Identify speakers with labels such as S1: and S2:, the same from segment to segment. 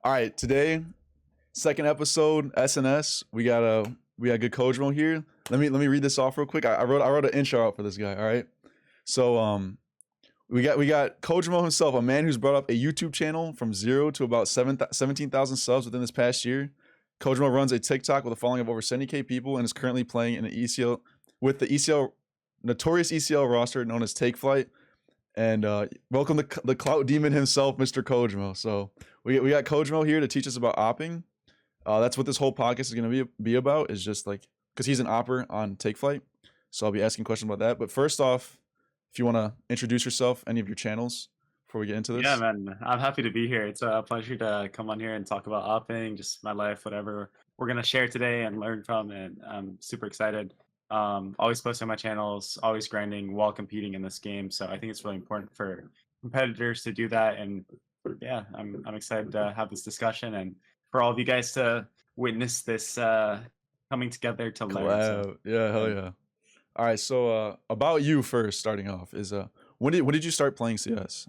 S1: All right, today, second episode, SNS. We got good Cojomo here. Let me read this off real quick. I wrote an intro out for this guy. All right, so we got Cojomo himself, a man who's brought up a YouTube channel from zero to about 17,000 subs within this past year. Cojomo runs a TikTok with a following of over 70K people and is currently playing in an ECL with the ECL notorious ECL roster known as Take Flight. And welcome the clout demon himself, Mr. Cojomo. So we got Cojomo here to teach us about opping. That's what this whole podcast is going to be about. Is just like because he's an opper on Take Flight. So I'll be asking questions about that. But first off, if you want to introduce yourself, any of your channels before we get into
S2: Yeah,
S1: this.
S2: man, I'm happy to be here. It's a pleasure to come on here and talk about opping, just my life, whatever we're gonna share today and learn from, and I'm super excited. Always posting on my channels, always grinding while competing in this game. So I think it's really important for competitors to do that. And yeah, I'm excited to have this discussion and for all of you guys to witness this coming together to learn. So
S1: Collab. Yeah, hell
S2: yeah.
S1: yeah. All right, so about you first, starting off is when did you start playing CS?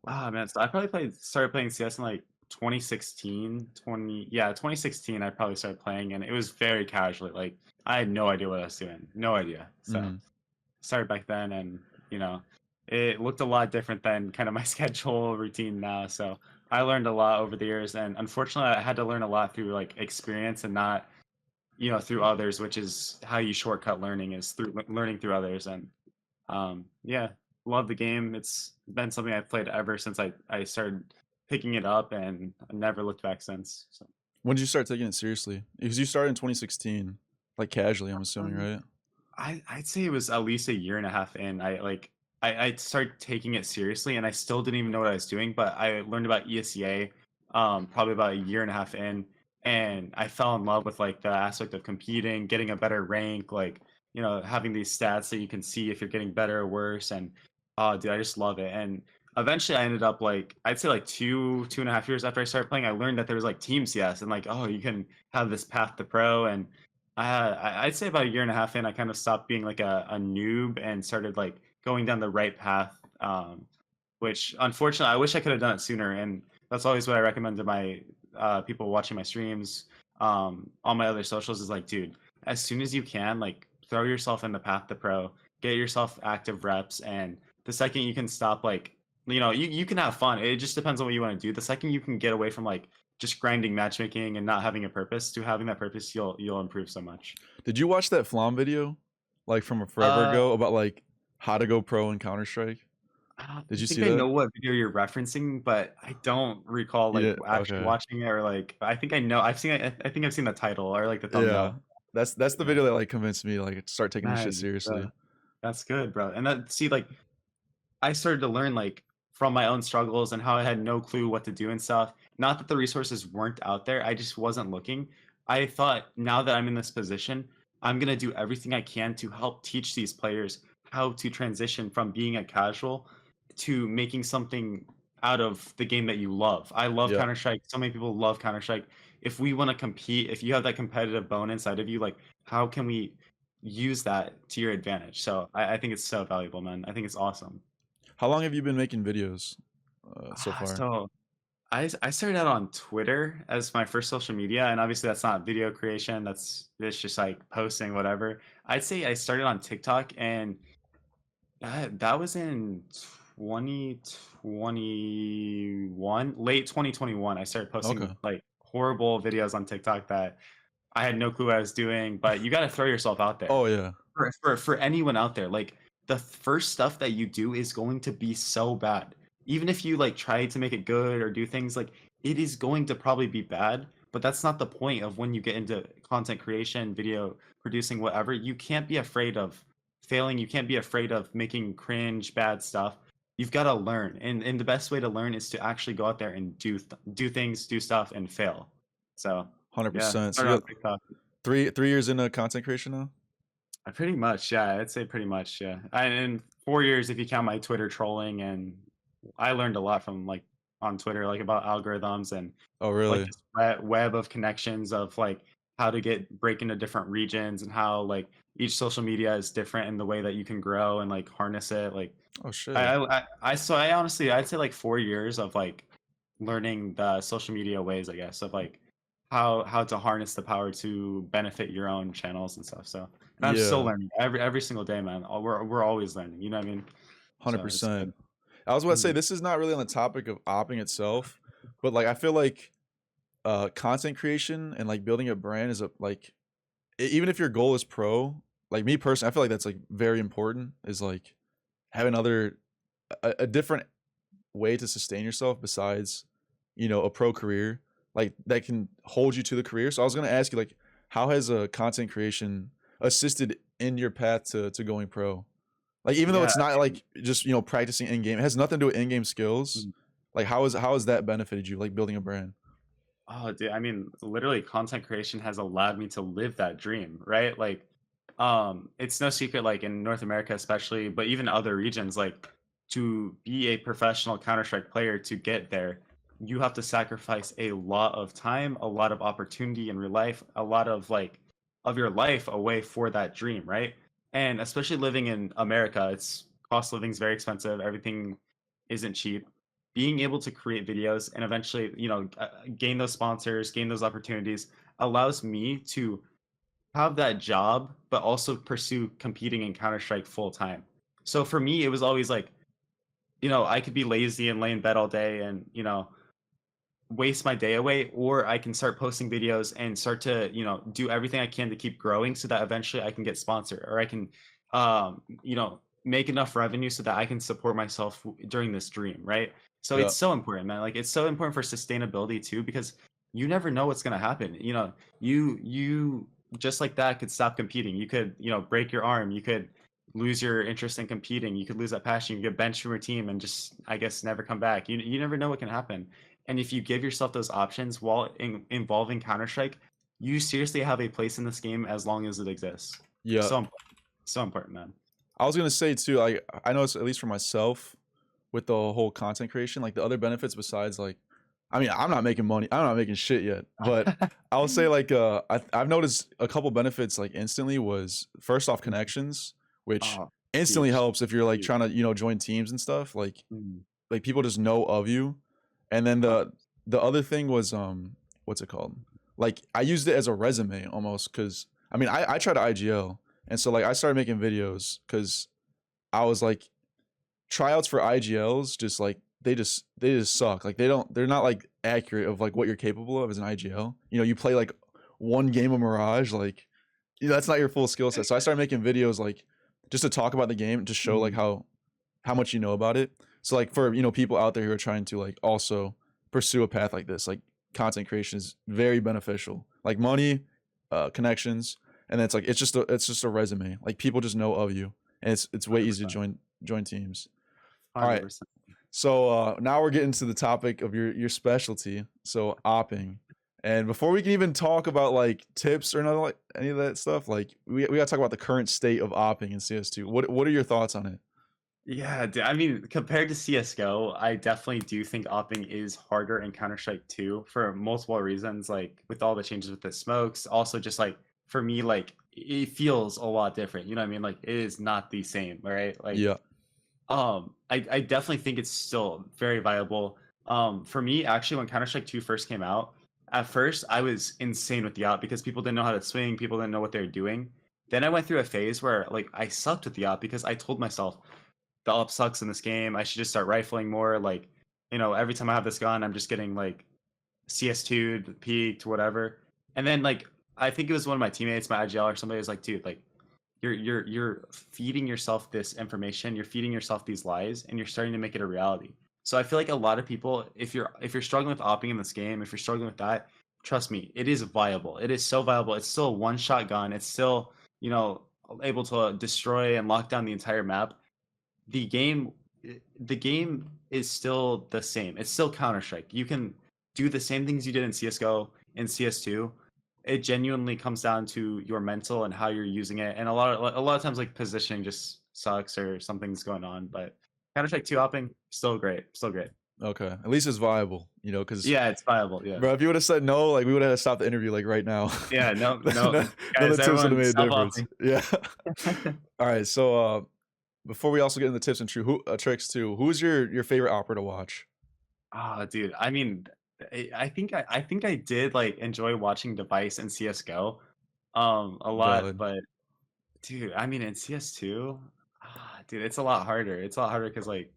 S2: Ah, man, so I probably started playing CS in like 2016, 2016 I probably started playing and it was very casually. Like I had no idea what I was doing. No idea. So
S1: Mm-hmm.
S2: started back then and you know, it looked a lot different than kind of my schedule routine now. So I learned a lot over the years and unfortunately I had to learn a lot through like experience and not, through others, which is how you shortcut learning is through learning through others. And yeah, love the game. It's been something I've played ever since I started picking it up, and I never looked back since. So,
S1: When did you start taking it seriously? Because you started in 2016, like casually, I'm assuming,
S2: um,
S1: right?
S2: I'd say it was at least a year and a half in. I started taking it seriously, and I still didn't even know what I was doing. But I learned about ESEA, probably about a year and a half in, and I fell in love with like the aspect of competing, getting a better rank, like having these stats that you can see if you're getting better or worse. And oh, dude, I just love it. And eventually, I ended up like I'd say like 2.5 years after I started playing, I learned that there was like Team CS, and like oh, you can have this path to pro. And I'd say about a year and a half in, I kind of stopped being like a noob and started like going down the right path. Which unfortunately, I wish I could have done it sooner. And that's always what I recommend to my people watching my streams, on my other socials is like, dude, as soon as you can, like throw yourself in the path to pro, get yourself active reps, and the second you can stop, like, you can have fun. It just depends on what you want to do. The second you can get away from like just grinding matchmaking and not having a purpose to having that purpose, you'll improve so much.
S1: Did you watch that Flom video, like from forever
S2: Uh,
S1: ago, about like how to go pro in Counter Strike? Did
S2: I
S1: you
S2: think
S1: see
S2: I
S1: that?
S2: know what video you're referencing, but I don't recall like
S1: Yeah.
S2: actually
S1: Okay.
S2: watching it or like. I think I know. I've seen it. I think I've seen the title or like the
S1: Yeah.
S2: thumbnail.
S1: That's the
S2: Yeah,
S1: video that like convinced me like to start taking this shit
S2: nice, bro.
S1: seriously.
S2: That's good, bro. And that see like I started to learn like from my own struggles and how I had no clue what to do and stuff. Not that the resources weren't out there, I just wasn't looking. I thought now that I'm in this position, I'm going to do everything I can to help teach these players how to transition from being a casual to making something out of the game that you love. I love
S1: Yeah.
S2: Counter-Strike. So many people love Counter-Strike. If we want to compete, if you have that competitive bone inside of you, like how can we use that to your advantage? So I think it's so valuable, man. I think it's awesome.
S1: How long have you been making videos so
S2: Ah,
S1: far?
S2: so I started out on Twitter as my first social media, and obviously that's not video creation. It's just like posting whatever. I'd say I started on TikTok, and that was in 2021, late 2021. I started
S1: Okay.
S2: posting like horrible videos on TikTok that I had no clue what I was doing. But you got to throw yourself out there
S1: Oh yeah.
S2: for anyone out there. Like the first stuff that you do is going to be so bad. Even if you like try to make it good or do things like it is going to probably be bad, but that's not the point of when you get into content creation, video producing, whatever. You can't be afraid of failing. You can't be afraid of making cringe, bad stuff. You've got to learn, and the best way to learn is to actually go out there and do things, do stuff, and fail. So yeah,
S1: 100%. So
S2: start
S1: you
S2: on
S1: got
S2: TikTok.
S1: three years into content creation now?
S2: Pretty much, yeah. I'd say pretty much, yeah. And in 4 years, if you count my Twitter trolling, and I learned a lot from like on Twitter, like about algorithms and
S1: Oh
S2: like
S1: really?
S2: this web of connections of like how to break into different regions and how like each social media is different in the way that you can grow and like harness it. Like
S1: Oh shit.
S2: so I honestly I'd say like 4 years of like learning the social media ways, I guess, of like how to harness the power to benefit your own channels and stuff. So, and I'm still
S1: Yeah,
S2: learning every single day, man. We're always learning. You know what I mean? So it's
S1: 100%.
S2: good.
S1: I was about to say
S2: Mhm.
S1: this is not really on the topic of opping itself, but like I feel like content creation and like building a brand is a like even if your goal is pro, like me personally, I feel like that's like very important. Is like having a different way to sustain yourself besides a pro career like that can hold you to the career. So I was going to ask you like how has content creation assisted in your path to going pro, like even though
S2: Yeah.
S1: it's not like just practicing in game, it has nothing to do with in game skills. Like how has that benefited you, like building a brand?
S2: Oh, dude, I mean, literally, content creation has allowed me to live that dream, right? Like, it's no secret, like in North America, especially, but even other regions, like to be a professional Counter-Strike player, to get there, you have to sacrifice a lot of time, a lot of opportunity in your life, a lot of like of your life away for that dream, right? And especially living in America, it's cost of living is very expensive. Everything isn't cheap. Being able to create videos and eventually, gain those sponsors, gain those opportunities allows me to have that job, but also pursue competing in Counter Strike full time. So for me, it was always like, I could be lazy and lay in bed all day and, waste my day away, or I can start posting videos and start to, do everything I can to keep growing so that eventually I can get sponsored or I can, make enough revenue so that I can support myself during this dream, right? So
S1: Yeah,
S2: it's so important, man. Like it's so important for sustainability too, because you never know what's gonna happen. You just like that could stop competing. You could, break your arm. You could lose your interest in competing. You could lose that passion. You get benched from your team and just, I guess, never come back. You never know what can happen. And if you give yourself those options while involving Counter Strike, you seriously have a place in this game as long as it exists.
S1: yeah.
S2: So important. So important, man.
S1: I was gonna say too, I know it's at least for myself with the whole content creation, like the other benefits besides like, I mean, I'm not making money, I'm not making shit yet, but I'll say like I've noticed a couple benefits like instantly was first off connections, which
S2: Oh,
S1: instantly
S2: huge.
S1: helps if you're like
S2: Huge.
S1: trying to join teams and stuff.
S2: Mm.
S1: Like people just know of you. And then
S2: Uh,
S1: the other thing was what's it called? Like I used it as a resume almost because I mean I tried to IGL, and so like I started making videos because I was like tryouts for IGLs just like they just suck. Like they're not like accurate of like what you're capable of as an IGL. You play like one game of Mirage, like that's not your full skill set. So I started making videos like just to talk about the game, just show like
S2: mm,
S1: how much you know about it. So like for people out there who are trying to like also pursue a path like this, like content creation is very beneficial. Like money, connections, and then it's just a resume. Like people just know of you, and it's way easier to
S2: 100%.
S1: join teams. All right.
S2: 100%.
S1: So now we're getting to the topic of your specialty, so opping. And before we can even talk about like tips or nothing like any of that stuff, like we gotta talk about the current state of opping in CS2. What are your thoughts on it?
S2: Yeah, I mean, compared to CS:GO, I definitely do think opping is harder in Counter-Strike 2 for multiple reasons, like with all the changes with the smokes. Also, just like for me, like it feels a lot different. You know what I mean? Like it is not the same, right? Like,
S1: Yeah.
S2: I definitely think it's still very viable. For me, actually, when Counter-Strike 2 first came out, at first I was insane with the op because people didn't know how to swing, people didn't know what they were doing. Then I went through a phase where like I sucked with the op because I told myself the up sucks in this game. I should just start rifling more. Like, every time I have this gun, I'm just getting like CS2'd, peaked, whatever. And then like I think it was one of my teammates, my IGL or somebody was like, dude, like you're feeding yourself this information, you're feeding yourself these lies, and you're starting to make it a reality. So I feel like a lot of people, if you're struggling with opping in this game, if you're struggling with that, trust me, it is viable. It is so viable. It's still a one-shot gun. It's still, you know, able to destroy and lock down the entire map. the game the game is still the same. It's still Counter Strike. You can do the same things you did in CS:GO in CS2. It genuinely comes down to your mental and how you're using it. And a lot of times like positioning just sucks or something's going on. But Counter Strike 2 hopping, still great. Still great.
S1: Okay. At least it's viable, because
S2: Yeah, it's viable. Yeah.
S1: bro, if you would have said no, like we would have stopped the interview like right now.
S2: Yeah, no, no.
S1: none, none of
S2: Guys,
S1: the tips would have
S2: everyone
S1: made a
S2: stop
S1: difference.
S2: hopping.
S1: Yeah. All right. So before we also get into tips and tricks too, who's your favorite opera to watch?
S2: Dude, I mean, I think I did like enjoy watching Device and CS:GO, a lot,
S1: Valid.
S2: but dude, I mean, in CS2, dude, it's a lot harder. It's a lot harder because like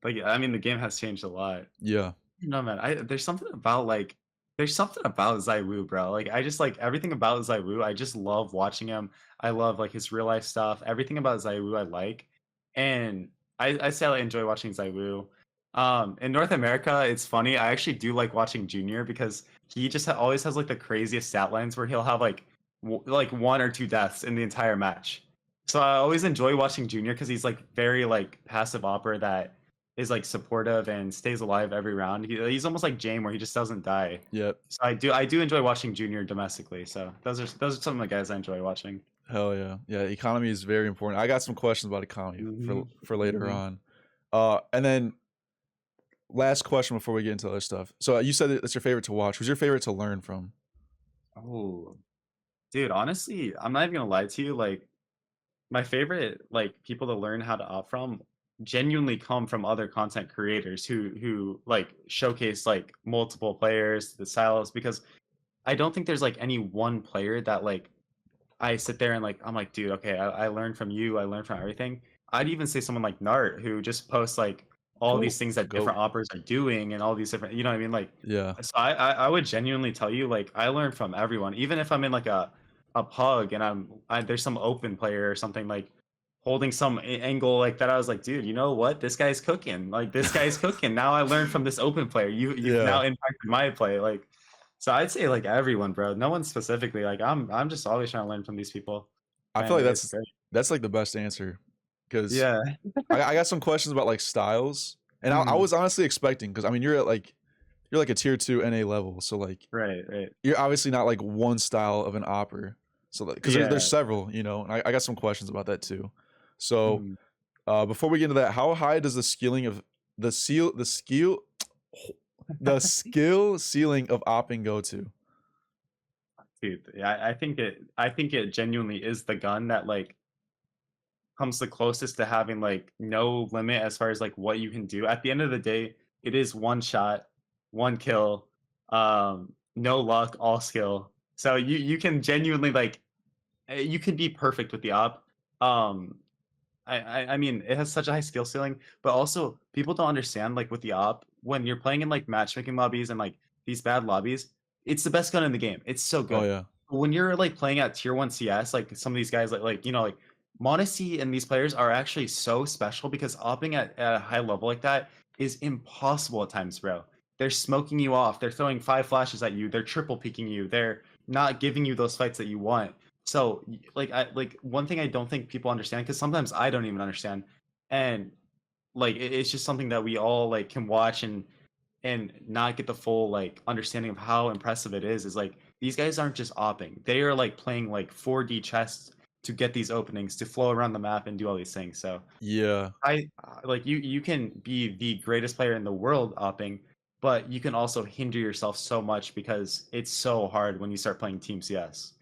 S2: I mean, the game has changed a lot.
S1: Yeah.
S2: No, man, I there's something about Zywoo, bro. Like I just like everything about Zywoo. I just love watching him. I love like his real life stuff. Everything about Zywoo I like, and I say I enjoy watching Zywoo. In North America, it's funny. I actually do like watching Junior because he just always has like the craziest stat lines where he'll have like like one or two deaths in the entire match. So I always enjoy watching Junior because he's like very like passive opera that is like supportive and stays alive every round. He's almost like Jame where he just doesn't die.
S1: Yep.
S2: So I do enjoy watching Junior domestically. So those are some of the guys I enjoy watching.
S1: Hell yeah. Yeah, economy is very important. I got some questions about economy
S2: Hmm.
S1: for later
S2: Hmm.
S1: on. And then last question before we get into other stuff. So you said it's your favorite to watch. Who's your favorite to learn from?
S2: Oh, dude, honestly, I'm not even gonna lie to you. Like my favorite like people to learn how to opt from genuinely come from other content creators who like showcase like multiple players, the styles, because I don't think there's like any one player that like I sit there and like I'm like, dude, okay, I learned from you, I learned from everything. I'd even say someone like Nart who just posts like all
S1: Go.
S2: these things that
S1: Go.
S2: different operas are doing and all these different, you know what I mean? Like,
S1: Yeah.
S2: so I would genuinely tell you like I learn from everyone, even if I'm in like a pug and there's some open player or something like holding some angle like that. I was like, dude, you know what? This guy's cooking. Like this guy's cooking. Now I learned from this open player. You've
S1: Yeah.
S2: now impacted my play. Like so I'd say like everyone, bro. No one specifically. Like I'm just always trying to learn from these people,
S1: I feel
S2: and
S1: like
S2: it's great.
S1: that's like the best answer because
S2: Yeah.
S1: I got some questions about like styles, and I
S2: Mhm.
S1: was honestly expecting because I mean you're like a tier 2 NA level, so like
S2: Right. Right.
S1: you're obviously not like one style of an opera. So because there's
S2: Yeah.
S1: several, you know, and I got some questions about that too. So
S2: Mhm.
S1: before we get into that, how high does the skilling of the skill the skill ceiling of opping go to?
S2: Dude, yeah, I think it genuinely is the gun that like comes the closest to having like no limit as far as like what you can do. At the end of the day, it is one shot, one kill, no luck, all skill. So you can genuinely like you can be perfect with the op. Um, I mean, it has such a high skill ceiling, but also people don't understand like with the op when you're playing in like matchmaking lobbies and like these bad lobbies, it's the best gun in the game. It's so
S1: Oh
S2: good.
S1: yeah.
S2: But when you're like playing at tier one CS, like some of these guys like you know like Modesty and these players are actually so special because opping at a high level like that is impossible at times, bro. They're smoking you off. They're throwing five flashes at you. They're triple peeking you. They're not giving you those fights that you want. So like one thing I don't think people understand because sometimes I don't even understand, and like it's just something that we all like can watch and not get the full like understanding of how impressive it is like these guys aren't just opping. They are like playing like 4D chess to get these openings to flow around the map and do all these things. So
S1: Yeah.
S2: I like you can be the greatest player in the world opping, but you can also hinder yourself so much because it's so hard when you start playing Team CS.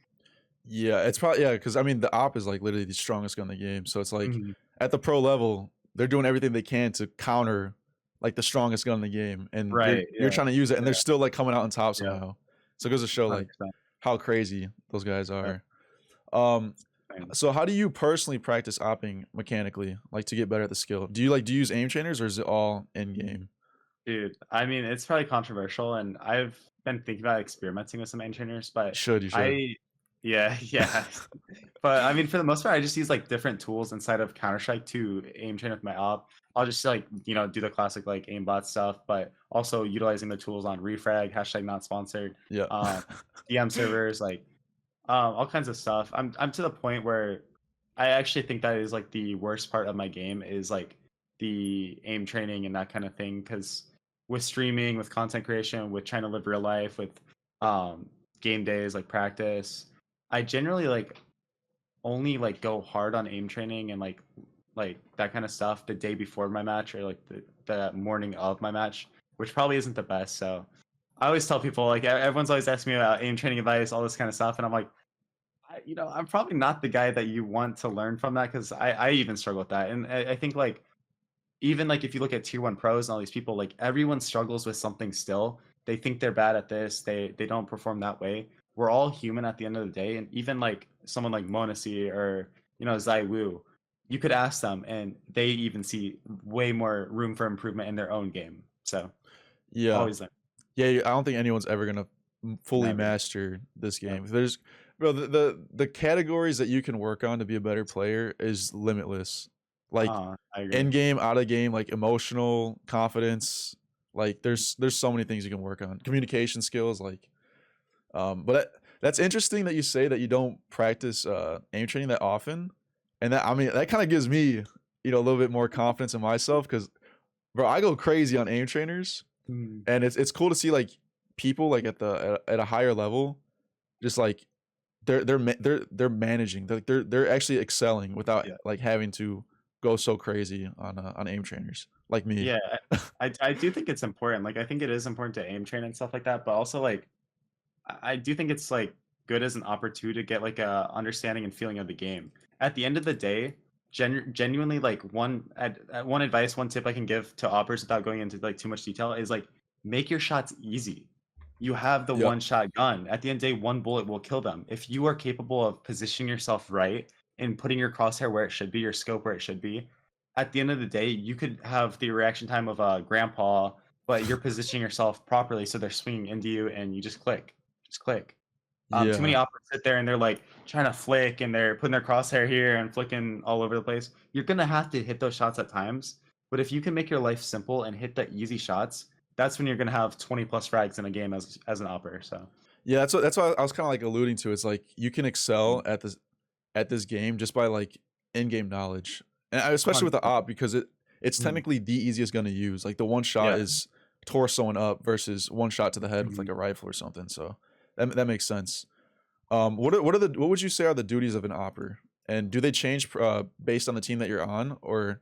S1: Yeah, it's probably yeah, because I mean the op is like literally the strongest gun in the game. So it's like
S2: Mhm.
S1: at the pro level, they're doing everything they can to counter like the strongest gun in the game, and
S2: Right.
S1: you're
S2: Yeah.
S1: trying to use it, and
S2: Yeah.
S1: they're still like coming out on top
S2: Yeah.
S1: somehow. So it goes to show like
S2: 100%.
S1: how crazy those guys
S2: Yeah.
S1: are. Um,
S2: Same.
S1: so how do you personally practice opping mechanically, like to get better at the skill? Do you use aim trainers or is it all in game?
S2: Dude, I mean, it's probably controversial, and I've been thinking about experimenting with some aim trainers, but
S1: You should.
S2: I, yeah, yeah. But I mean, for the most part, I just use like different tools inside of Counter Strike to aim train with my op. I'll just like you know do the classic like aimbot stuff, but also utilizing the tools on Refrag hashtag not sponsored,
S1: Yeah.
S2: um, DM servers like all kinds of stuff. I'm to the point where I actually think that is like the worst part of my game is like the aim training and that kind of thing because with streaming, with content creation, with trying to live real life, with um game days like practice, I generally like only like go hard on aim training and like that kind of stuff the day before my match or like the morning of my match, which probably isn't the best. So I always tell people like everyone's always asking me about aim training advice, all this kind of stuff, and I'm like, you know, I'm probably not the guy that you want to learn from that because I even struggle with that, and I think like even like if you look at tier 1 pros and all these people, like everyone struggles with something still. They think they're bad at this. They don't perform that way. We're all human at the end of the day. And even like someone like Monasi or Zai Wu, you could ask them and they even see way more room for improvement in their own game. So
S1: Yeah.
S2: always learn.
S1: Yeah, I don't think anyone's ever gonna fully
S2: Never.
S1: master this game.
S2: Yep.
S1: There's, bro, the categories that you can work on to be a better player is limitless. Like
S2: I agree.
S1: in game, out of game, like emotional confidence. Like there's so many things you can work on. Communication skills, like, but that's interesting that you say that you don't practice aim training that often, and that, I mean, that kind of gives me, a little bit more confidence in myself because, bro, I go crazy on aim trainers,
S2: Mm.
S1: and it's cool to see like people like at a higher level, just like they're managing, they're actually excelling without
S2: Yeah.
S1: like having to go so crazy on aim trainers like me.
S2: Yeah, I do think it's important. Like, I think it is important to aim train and stuff like that, but also like I do think it's like good as an opportunity to get like a understanding and feeling of the game. At the end of the day, genuinely like one advice, one tip I can give to oppers without going into like too much detail is like make your shots easy. You have the
S1: Yep.
S2: one shot gun. At the end of the day, one bullet will kill them. If you are capable of positioning yourself right and putting your crosshair where it should be, your scope where it should be, at the end of the day, you could have the reaction time of a grandpa, but you're positioning yourself properly so they're swinging into you and you just click. Too many
S1: Yeah.
S2: operators sit there and they're like trying to flick and they're putting their crosshair here and flicking all over the place. You're gonna have to hit those shots at times, but if you can make your life simple and hit the easy shots, that's when you're gonna have 20 plus frags in a game as an operator. So
S1: Yeah, that's what I was kind of like alluding to. It's like you can excel at this game just by like in-game knowledge, and especially with the
S2: 100%.
S1: op because it's
S2: Mhm.
S1: technically the easiest gun to use. Like the one shot
S2: Yeah.
S1: is tore someone up versus one shot to the head with like
S2: Mhm.
S1: a rifle or something. So that makes sense. What would you say are the duties of an opper, and do they change based on the team that you're on, or,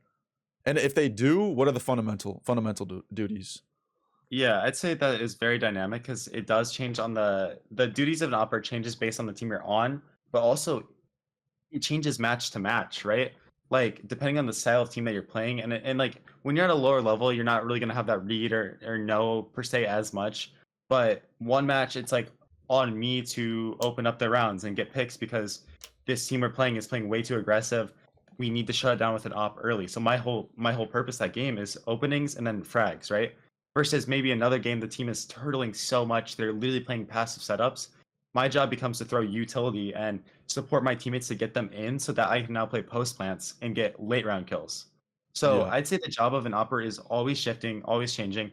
S1: and if they do, what are the fundamental duties?
S2: Yeah, I'd say that is very dynamic because it does change on the duties of an operator changes based on the team you're on, but also it changes match to match, right? Like depending on the style of team that you're playing, and like when you're at a lower level, you're not really gonna have that read or know per se as much. But one match, it's like on me to open up the rounds and get picks because this team we're playing is playing way too aggressive. We need to shut it down with an op early. So my whole purpose that game is openings and then frags, right? Versus maybe another game the team is turtling so much they're literally playing passive setups. My job becomes to throw utility and support my teammates to get them in so that I can now play post plants and get late round kills. So
S1: Yeah,
S2: I'd say the job of an operator is always shifting, always changing.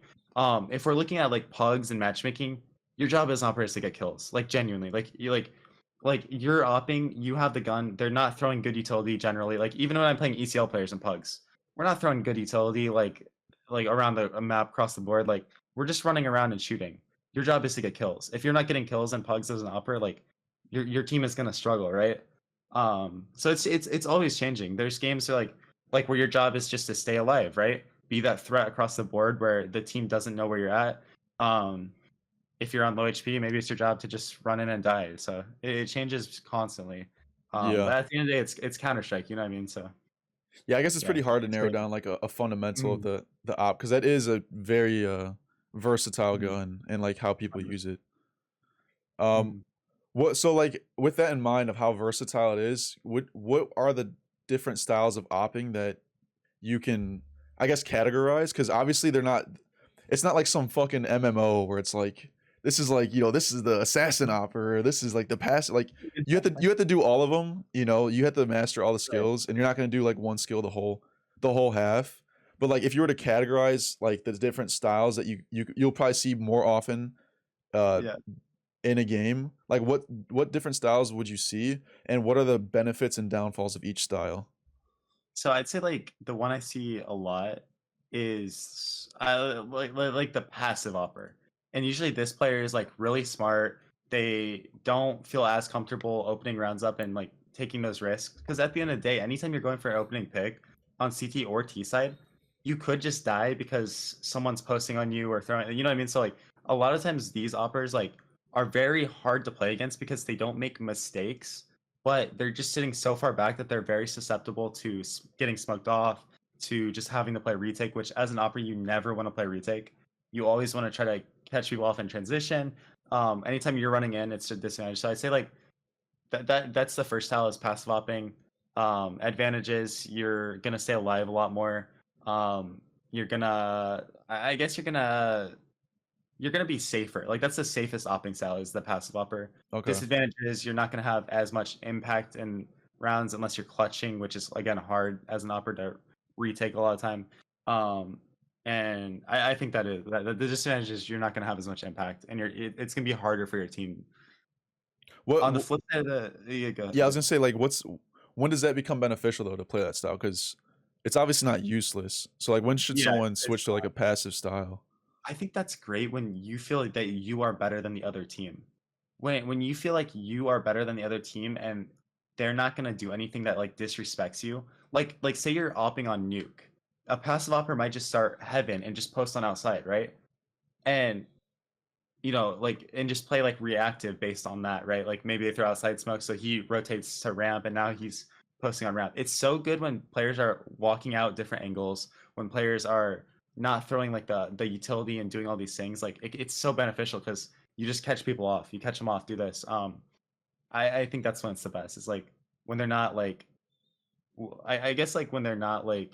S2: If we're looking at like pugs and matchmaking, your job as an operator is to get kills. Like genuinely. Like you're opping, you have the gun, they're not throwing good utility generally. Like even when I'm playing ECL players and pugs, we're not throwing good utility like around the map across the board. Like we're just running around and shooting. Your job is to get kills. If you're not getting kills and pugs as an operator, like your team is gonna struggle, right? So it's always changing. There's games where like where your job is just to stay alive, right? Be that threat across the board where the team doesn't know where you're at. Um, if you're on low HP, maybe it's your job to just run in and die. So it changes constantly.
S1: yeah,
S2: But at the end of the day, it's Counter Strike. You know what I mean? So
S1: yeah. I guess it's
S2: yeah,
S1: pretty hard to
S2: it's
S1: narrow
S2: great.
S1: down like a fundamental of
S2: Mhm,
S1: the op because that is a very versatile
S2: mhm,
S1: gun and like how people use
S2: 100%.
S1: it. Um,
S2: Mhm.
S1: what so like with that in mind of how versatile it is, what are the different styles of opping that you can, I guess, categorize? Because obviously they're not. It's not like some fucking MMO where it's like this is like, this is the assassin opera, or this is like the pass. Like you have to do all of them. You have to master all the
S2: Right.
S1: skills, and you're not gonna do like one skill the whole half. But like if you were to categorize like the different styles that you'll probably see more often uh
S2: Yeah.
S1: in a game, like what different styles would you see, and what are the benefits and downfalls of each style?
S2: So I'd say like the one I see a lot is like the passive upper. And usually this player is like really smart. They don't feel as comfortable opening rounds up and like taking those risks. Because at the end of the day, anytime you're going for an opening pick on CT or T side, you could just die because someone's posting on you or throwing, you know what I mean? So like a lot of times these uppers like are very hard to play against because they don't make mistakes, but they're just sitting so far back that they're very susceptible to getting smoked off. to just having to play retake, which as an opera you never want to play retake. You always want to try to catch people off in transition. Anytime you're running in, it's a disadvantage. So I'd say like that's the first style is passive opping. Advantages, you're gonna stay alive a lot more. You're gonna, I guess you're gonna be safer. Like that's the safest opping style is the passive opper.
S1: Okay.
S2: Disadvantage is you're not gonna have as much impact in rounds unless you're clutching, which is again hard as an opper to retake a lot of time. And I think that the disadvantage is you're not gonna have as much impact, and it's gonna be harder for your team. On the
S1: What?
S2: flip side of the go
S1: Yeah, I was
S2: ahead.
S1: gonna say like, when does that become beneficial though to play that style? Because it's obviously not useless. So like, when should
S2: Yeah,
S1: someone
S2: it's
S1: switch to like a passive style?
S2: I think that's great when you feel that you are better than the other team. When you feel like you are better than the other team and they're not gonna do anything that like disrespects you. Like say you're opping on nuke. A passive opper might just start heaven and just post on outside, right? And like and just play like reactive based on that, right? Like maybe they throw outside smoke, so he rotates to ramp and now he's posting on ramp. It's so good when players are walking out different angles, when players are not throwing like the utility and doing all these things. Like it's so beneficial because you just catch people off. You catch them off, do this. I think that's when it's the best. It's like when they're not like I guess like when they're not like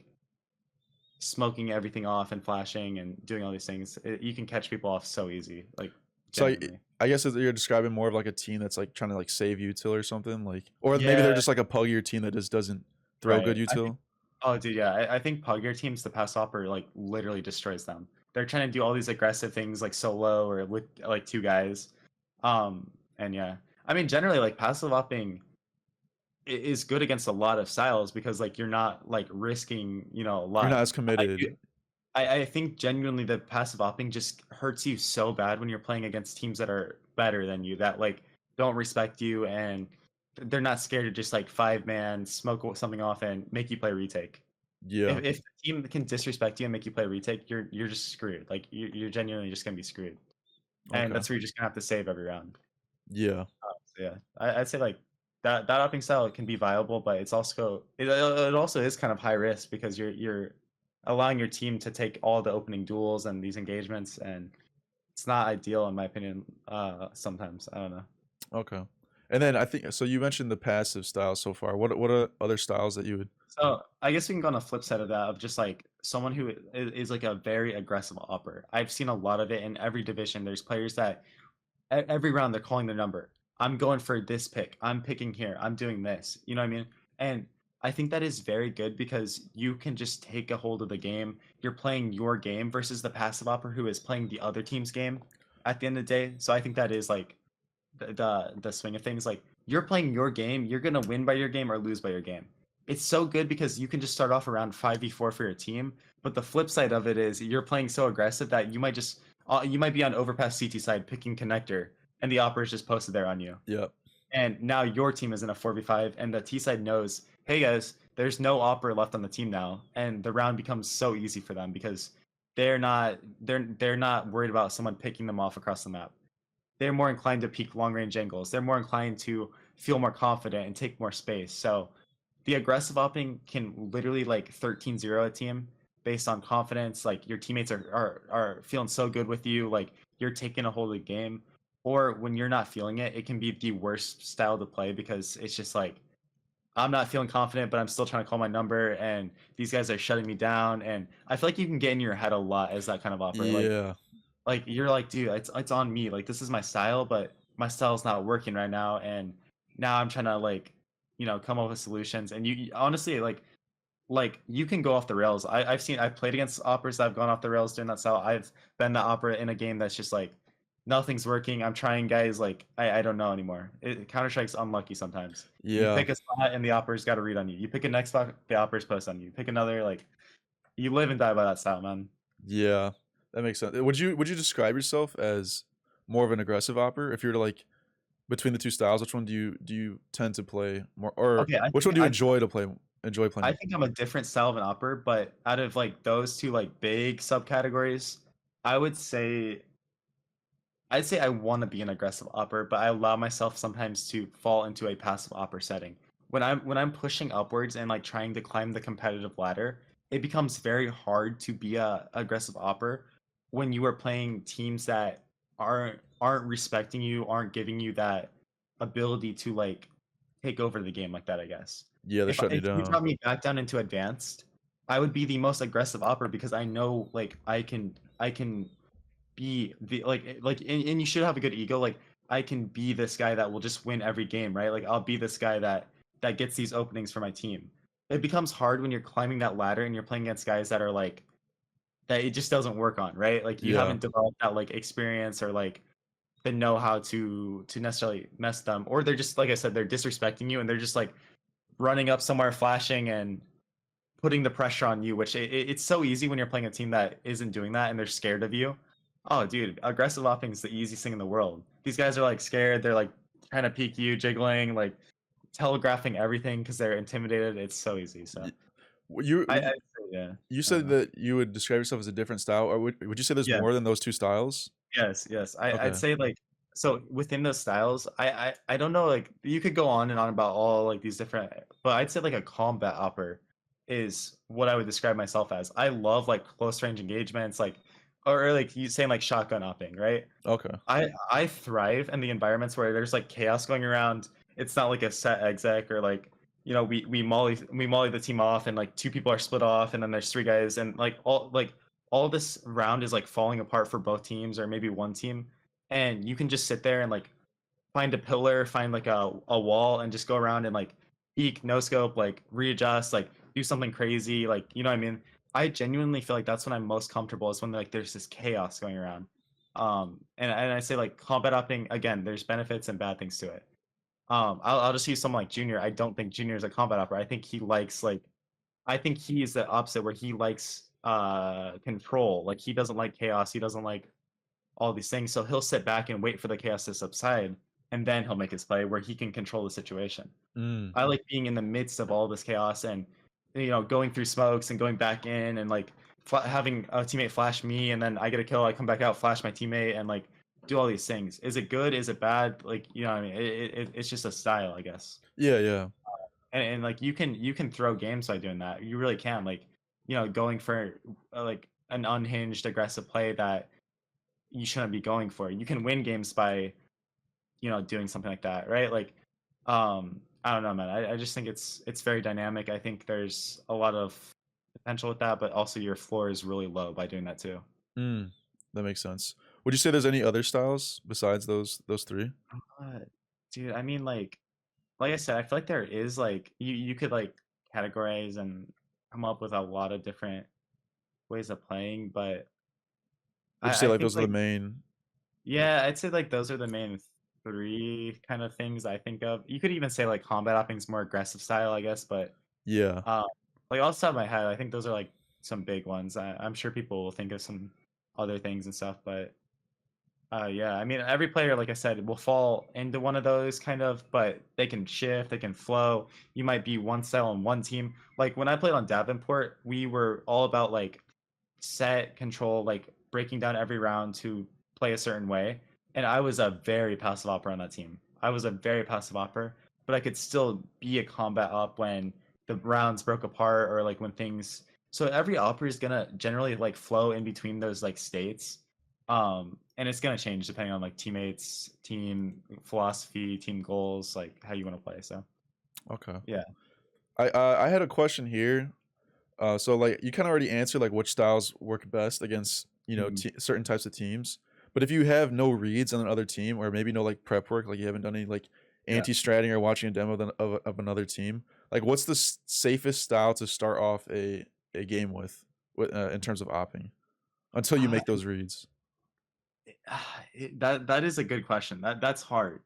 S2: smoking everything off and flashing and doing all these things, you can catch people off so easy. Like
S1: So
S2: genuinely.
S1: I guess that you're describing more of like a team that's like trying to like save util or something, like, or maybe they're
S2: Yeah,
S1: just like a puggier team that just doesn't throw good
S2: right. I think
S1: util.
S2: oh dude, yeah. I think Pugger teams, the pass hopper like literally destroys them. They're trying to do all these aggressive things like solo or with like two guys. And yeah. I mean generally like passive hopping is good against a lot of styles because like you're not like risking, a
S1: You're not
S2: lot.
S1: as
S2: I
S1: committed.
S2: do I think genuinely the passive hopping just hurts you so bad when you're playing against teams that are better than you, that like don't respect you and they're not scared to just like 5-man smoke something off and make you play retake. If
S1: Yeah.
S2: if the team can disrespect you and make you play retake, you're just screwed. Like you're genuinely just gonna be screwed, and
S1: Okay.
S2: that's where you're just gonna have to save every round.
S1: Yeah.
S2: So yeah, I'd say like that hopping style can be viable, but it also is kind of high risk because you're allowing your team to take all the opening duels and these engagements, and it's not ideal in my opinion. Sometimes I don't know.
S1: Okay. And then I think so. You mentioned the passive style so far. What are other styles that you would?
S2: So I guess we can go on the flip side of that of just like someone who is like a very aggressive opper. I've seen a lot of it in every division. There's players that every round they're calling their number. I'm going for this pick. I'm picking here. I'm doing this. You know what I mean? And I think that is very good because you can just take a hold of the game. You're playing your game versus the passive opper who is playing the other team's game at the end of the day. So I think that is like the swing of things. Like you're playing your game, you're gonna win by your game or lose by your game. It's so good because you can just start off around 5v4 for your team. But the flip side of it is you're playing so aggressive that you might be on overpass CT side picking connector, and the opera's just posted there on you.
S1: Yeah.
S2: And now your team is in a 4v5, and the T side knows, hey guys, there's no opera left on the team now, and the round becomes so easy for them because they're not worried about someone picking them off across the map. They're more inclined to peek long range angles. They're more inclined to feel more confident and take more space. So the aggressive opping can literally like 13-0 a team based on confidence. Like your teammates are feeling so good with you, like you're taking a hold of the game. Or when you're not feeling it, it can be the worst style to play because it's just like I'm not feeling confident, but I'm still trying to call my number, and these guys are shutting me down. And I feel like you can get in your head a lot as that kind of operator.
S1: Yeah.
S2: Like you're like, dude, it's on me. Like this is my style, but my style's not working right now, and now I'm trying to like, come up with solutions. And honestly like you can go off the rails. I've played against operas that have gone off the rails doing that style. I've been the opera in a game that's just like nothing's working. I'm trying guys like I don't know anymore. Counter Strike's unlucky sometimes. You
S1: Yeah.
S2: pick a spot and the opera's got to read on you. You pick a next spot, the opera's post on you. Pick another like you live and die by that style, man.
S1: Yeah. That makes sense. Would you describe yourself as more of an aggressive opper? If you're to like between the two styles, which one do you tend to play more, or
S2: Okay,
S1: which one do you enjoy playing
S2: I
S1: more?
S2: think I'm a different style of an opera, but out of like those two like big subcategories, I would say I'd say I want to be an aggressive opera, but I allow myself sometimes to fall into a passive opera setting. When I'm pushing upwards and like trying to climb the competitive ladder, it becomes very hard to be a aggressive opper when you are playing teams that aren't respecting you, aren't giving you that ability to like take over the game like that, I guess.
S1: Yeah, they're shutting you
S2: If you
S1: down.
S2: drop me back down into advanced, I would be the most aggressive opper because I know like I can be the like and you should have a good ego. Like I can be this guy that will just win every game, right? Like I'll be this guy that gets these openings for my team. It becomes hard when you're climbing that ladder and you're playing against guys that are like that it just doesn't work on, right? Like you
S1: Yeah.
S2: haven't developed that like experience or like the know how to necessarily mess them, or they're just like I said, they're disrespecting you and they're just like running up somewhere, flashing and putting the pressure on you, which it's so easy when you're playing a team that isn't doing that and they're scared of you. Oh, dude, aggressive opping is the easiest thing in the world. These guys are like scared. They're like trying to peek you, jiggling, like telegraphing everything because they're intimidated. It's so easy. So
S1: Y- You
S2: I
S1: you
S2: say, yeah,
S1: you
S2: I don't
S1: said
S2: know.
S1: that you would describe yourself as a different style, or would you say there's
S2: Yeah,
S1: more than those two styles?
S2: yes. I'd
S1: Okay.
S2: say like so within those styles, I don't know, like you could go on and on about all like these different, but I'd say like a combat opper is what I would describe myself as. I love like close range engagements, like or like you saying like shotgun opping, right?
S1: Okay.
S2: I thrive in the environments where there's like chaos going around. It's not like a set exec or like we molly the team off and like two people are split off and then there's three guys and like all this round is like falling apart for both teams or maybe one team and you can just sit there and like find a pillar, find like a wall and just go around and like peek, no scope, like readjust, like do something crazy, like you know what I mean? I genuinely feel like that's when I'm most comfortable is when like there's this chaos going around. And I say like combat upping again, there's benefits and bad things to it. I'll just use someone like Junior. I don't think Junior is a combat upper. I think he likes like I think he is the opposite where he likes control. Like he doesn't like chaos. He doesn't like all these things. So he'll sit back and wait for the chaos to subside, and then he'll make his play where he can control the situation.
S1: Mm.
S2: I like being in the midst of all this chaos and going through smokes and going back in and like having a teammate flash me and then I get a kill. I come back out, flash my teammate, and like do all these things. Is it good? Is it bad? Like what I mean, it's just a style, I guess.
S1: Yeah, yeah.
S2: And like you can throw games by doing that. You really can. Like going for like an unhinged aggressive play that you shouldn't be going for. You can win games by doing something like that, right? Like, I don't know, man. I just think it's very dynamic. I think there's a lot of potential with that, but also your floor is really low by doing that too.
S1: Mm. That makes sense. Would you say there's any other styles besides those three?
S2: Uh, Dude, I mean, like I said, I feel like there is like you could like categorize and come up with a lot of different ways of playing, but
S1: Would you say
S2: I
S1: like
S2: think
S1: those are the
S2: like
S1: main?
S2: yeah, I'd say like those are the main three kind of things I think of. You could even say like combat hopping's more aggressive style, I guess, but
S1: Yeah.
S2: Uh, like off the top of my head, I think those are like some big ones. I'm sure people will think of some other things and stuff, but yeah, I mean, every player, like I said, will fall into one of those kind of, but they can shift, they can flow. You might be one style on one team. Like when I played on Davenport, we were all about like set control, like breaking down every round to play a certain way. And I was a very passive opper on that team. I was a very passive opper, but I could still be a combat op when the rounds broke apart or like when things. So every opper is gonna generally like flow in between those like states, and it's gonna change depending on like teammates, team philosophy, team goals, like how you want to play. So
S1: Okay.
S2: yeah.
S1: I had a question here. So like you kind of already answered like which styles work best against
S2: Mhm.
S1: certain types of teams. But if you have no reads on another team, or maybe no like prep work, like you haven't done any like
S2: Yeah.
S1: anti-stratting or watching a demo of another team, like what's the safest style to start off a game with in terms of opping until you
S2: Uh,
S1: make those reads?
S2: that is a good question. That's hard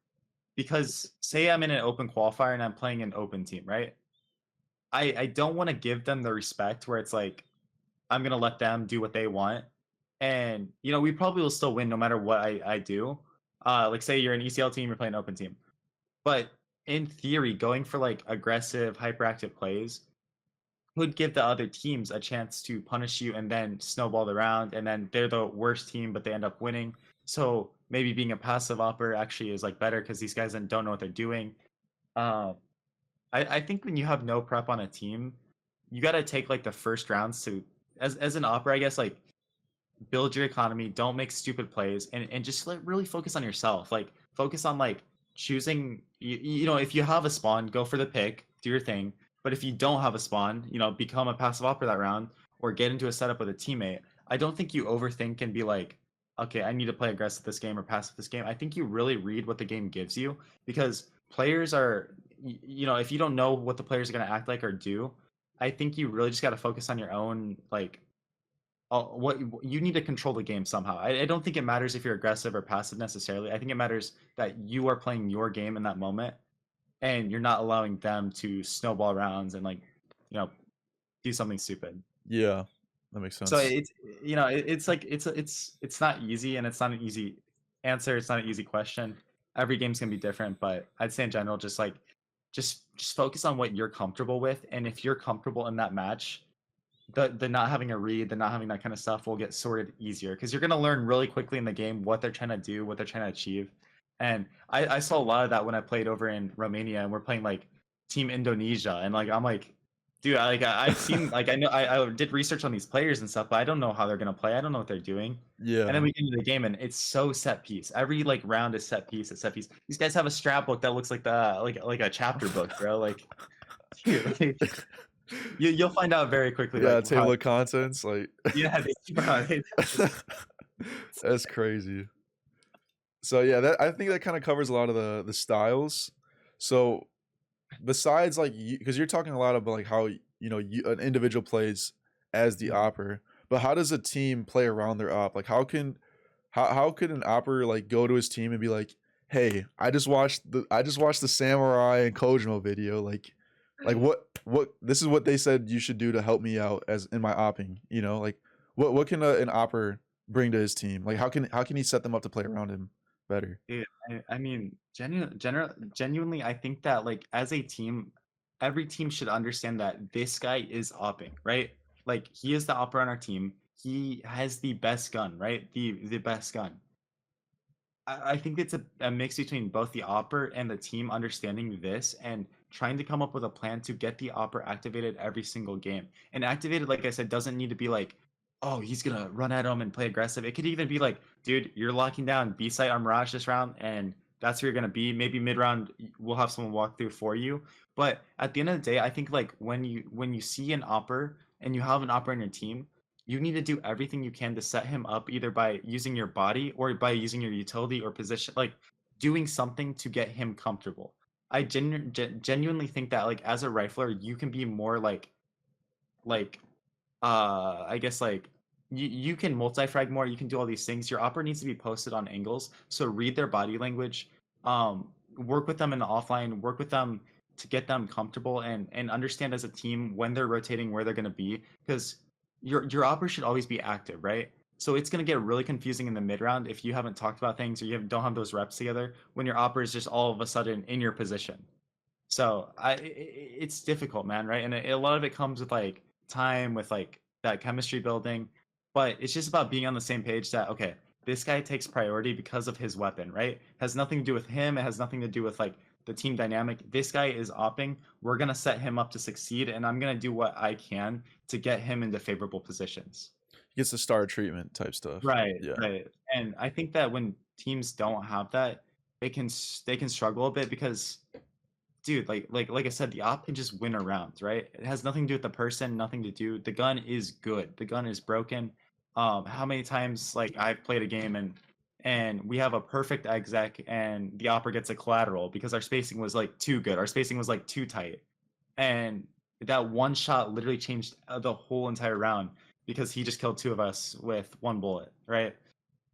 S2: because say I'm in an open qualifier and I'm playing an open team, right? I don't want to give them the respect where it's like I'm gonna let them do what they want, and we probably will still win no matter what I do. Like say you're an ECL team, you're playing an open team, but in theory, going for like aggressive, hyperactive plays could give the other teams a chance to punish you and then snowball the round, and then they're the worst team, but they end up winning. So maybe being a passive opper actually is like better because these guys then don't know what they're doing. Uh, I think when you have no prep on a team, you got to take like the first rounds to as an opera, I guess, like build your economy, don't make stupid plays, and just like really focus on yourself. Like focus on like choosing you know, if you have a spawn, go for the pick, do your thing. But if you don't have a spawn, you know, become a passive opera that round or get into a setup with a teammate. I don't think you overthink and be like, okay, I need to play aggressive this game or passive this game. I think you really read what the game gives you, because players are you know, if you don't know what the players are going to act like or do, I think you really just got to focus on your own like what you need to control the game somehow. I don't think it matters if you're aggressive or passive necessarily. I think it matters that you are playing your game in that moment and you're not allowing them to snowball rounds and like, you know, do something stupid.
S1: Yeah, that makes
S2: So
S1: sense.
S2: it's you know it's like it's not easy, and it's not an easy answer. It's not an easy question. Every game's gonna be different, but I'd say in general, just like just focus on what you're comfortable with, and if you're comfortable in that match, the not having a read, the not having that kind of stuff will get sorted easier, because you're gonna learn really quickly in the game what they're trying to do, what they're trying to achieve. And I saw a lot of that when I played over in Romania, and we're playing like Team Indonesia, and like I'm like, dude, I've seen like I know I did research on these players and stuff, but I don't know how they're gonna play. I don't know what they're doing. And then
S1: Yeah.
S2: we get into the game, and it's so set piece. Every like round is set piece. It's set piece. These guys have a strap book that looks like the like a chapter book, bro. Like, dude, like, you'll find out very quickly
S1: Yeah,
S2: like how
S1: table of contents, like
S2: yeah, bro,
S1: that's crazy. So yeah, that I think that kind of covers a lot of the styles. So besides like because you're talking a lot about like how an individual plays as the opper, but how does a team play around their op? Like how could an opper like go to his team and be like, hey, I just watched the Samurai and Cojomo video, like what this is what they said you should do to help me out as in my opping, like what can an opper bring to his team? Like how can he set them up to play around him better?
S2: dude, I mean, genuinely, I think that like as a team, every team should understand that this guy is opping, right? Like he is the opper on our team. He has the best gun, right? The best gun. I think it's a mix between both the opper and the team understanding this and trying to come up with a plan to get the opper activated every single game. And activated, like I said, doesn't need to be like, oh, he's gonna run at him and play aggressive. It could even be like, dude, you're locking down B site on Mirage this round, and that's where you're gonna be. Maybe mid round, we'll have someone walk through for you. But at the end of the day, I think like when you see an opper and you have an opper in your team, you need to do everything you can to set him up either by using your body or by using your utility or position, like doing something to get him comfortable. I genuinely think that like as a rifler, you can be more like I guess like you can multi-frag more, you can do all these things. Your opera needs to be posted on angles, so read their body language, work with them in the offline, work with them to get them comfortable and understand as a team when they're rotating where they're going to be, because your opera should always be active, right? So it's going to get really confusing in the mid round if you haven't talked about things or don't have those reps together when your opera is just all of a sudden in your position. So it's difficult, man, right? And a lot of it comes with like time, with like that chemistry building, but it's just about being on the same page that okay, this guy takes priority because of his weapon, right? It has nothing to do with him. It has nothing to do with like the team dynamic. This guy is opping. We're gonna set him up to succeed, and I'm gonna do what I can to get him into favorable positions.
S1: He gets the star treatment type stuff.
S2: Right,
S1: Yeah.
S2: right. And I think that when teams don't have that, they can struggle a bit because dude, like I said, the op can just win a round, right? It has nothing to do with the person, nothing to do. The gun is good. The gun is broken. How many times like I've played a game and we have a perfect exec and the opera gets a collateral because our spacing was like too good. Our spacing was like too tight, and that one shot literally changed the whole entire round because he just killed two of us with one bullet, right?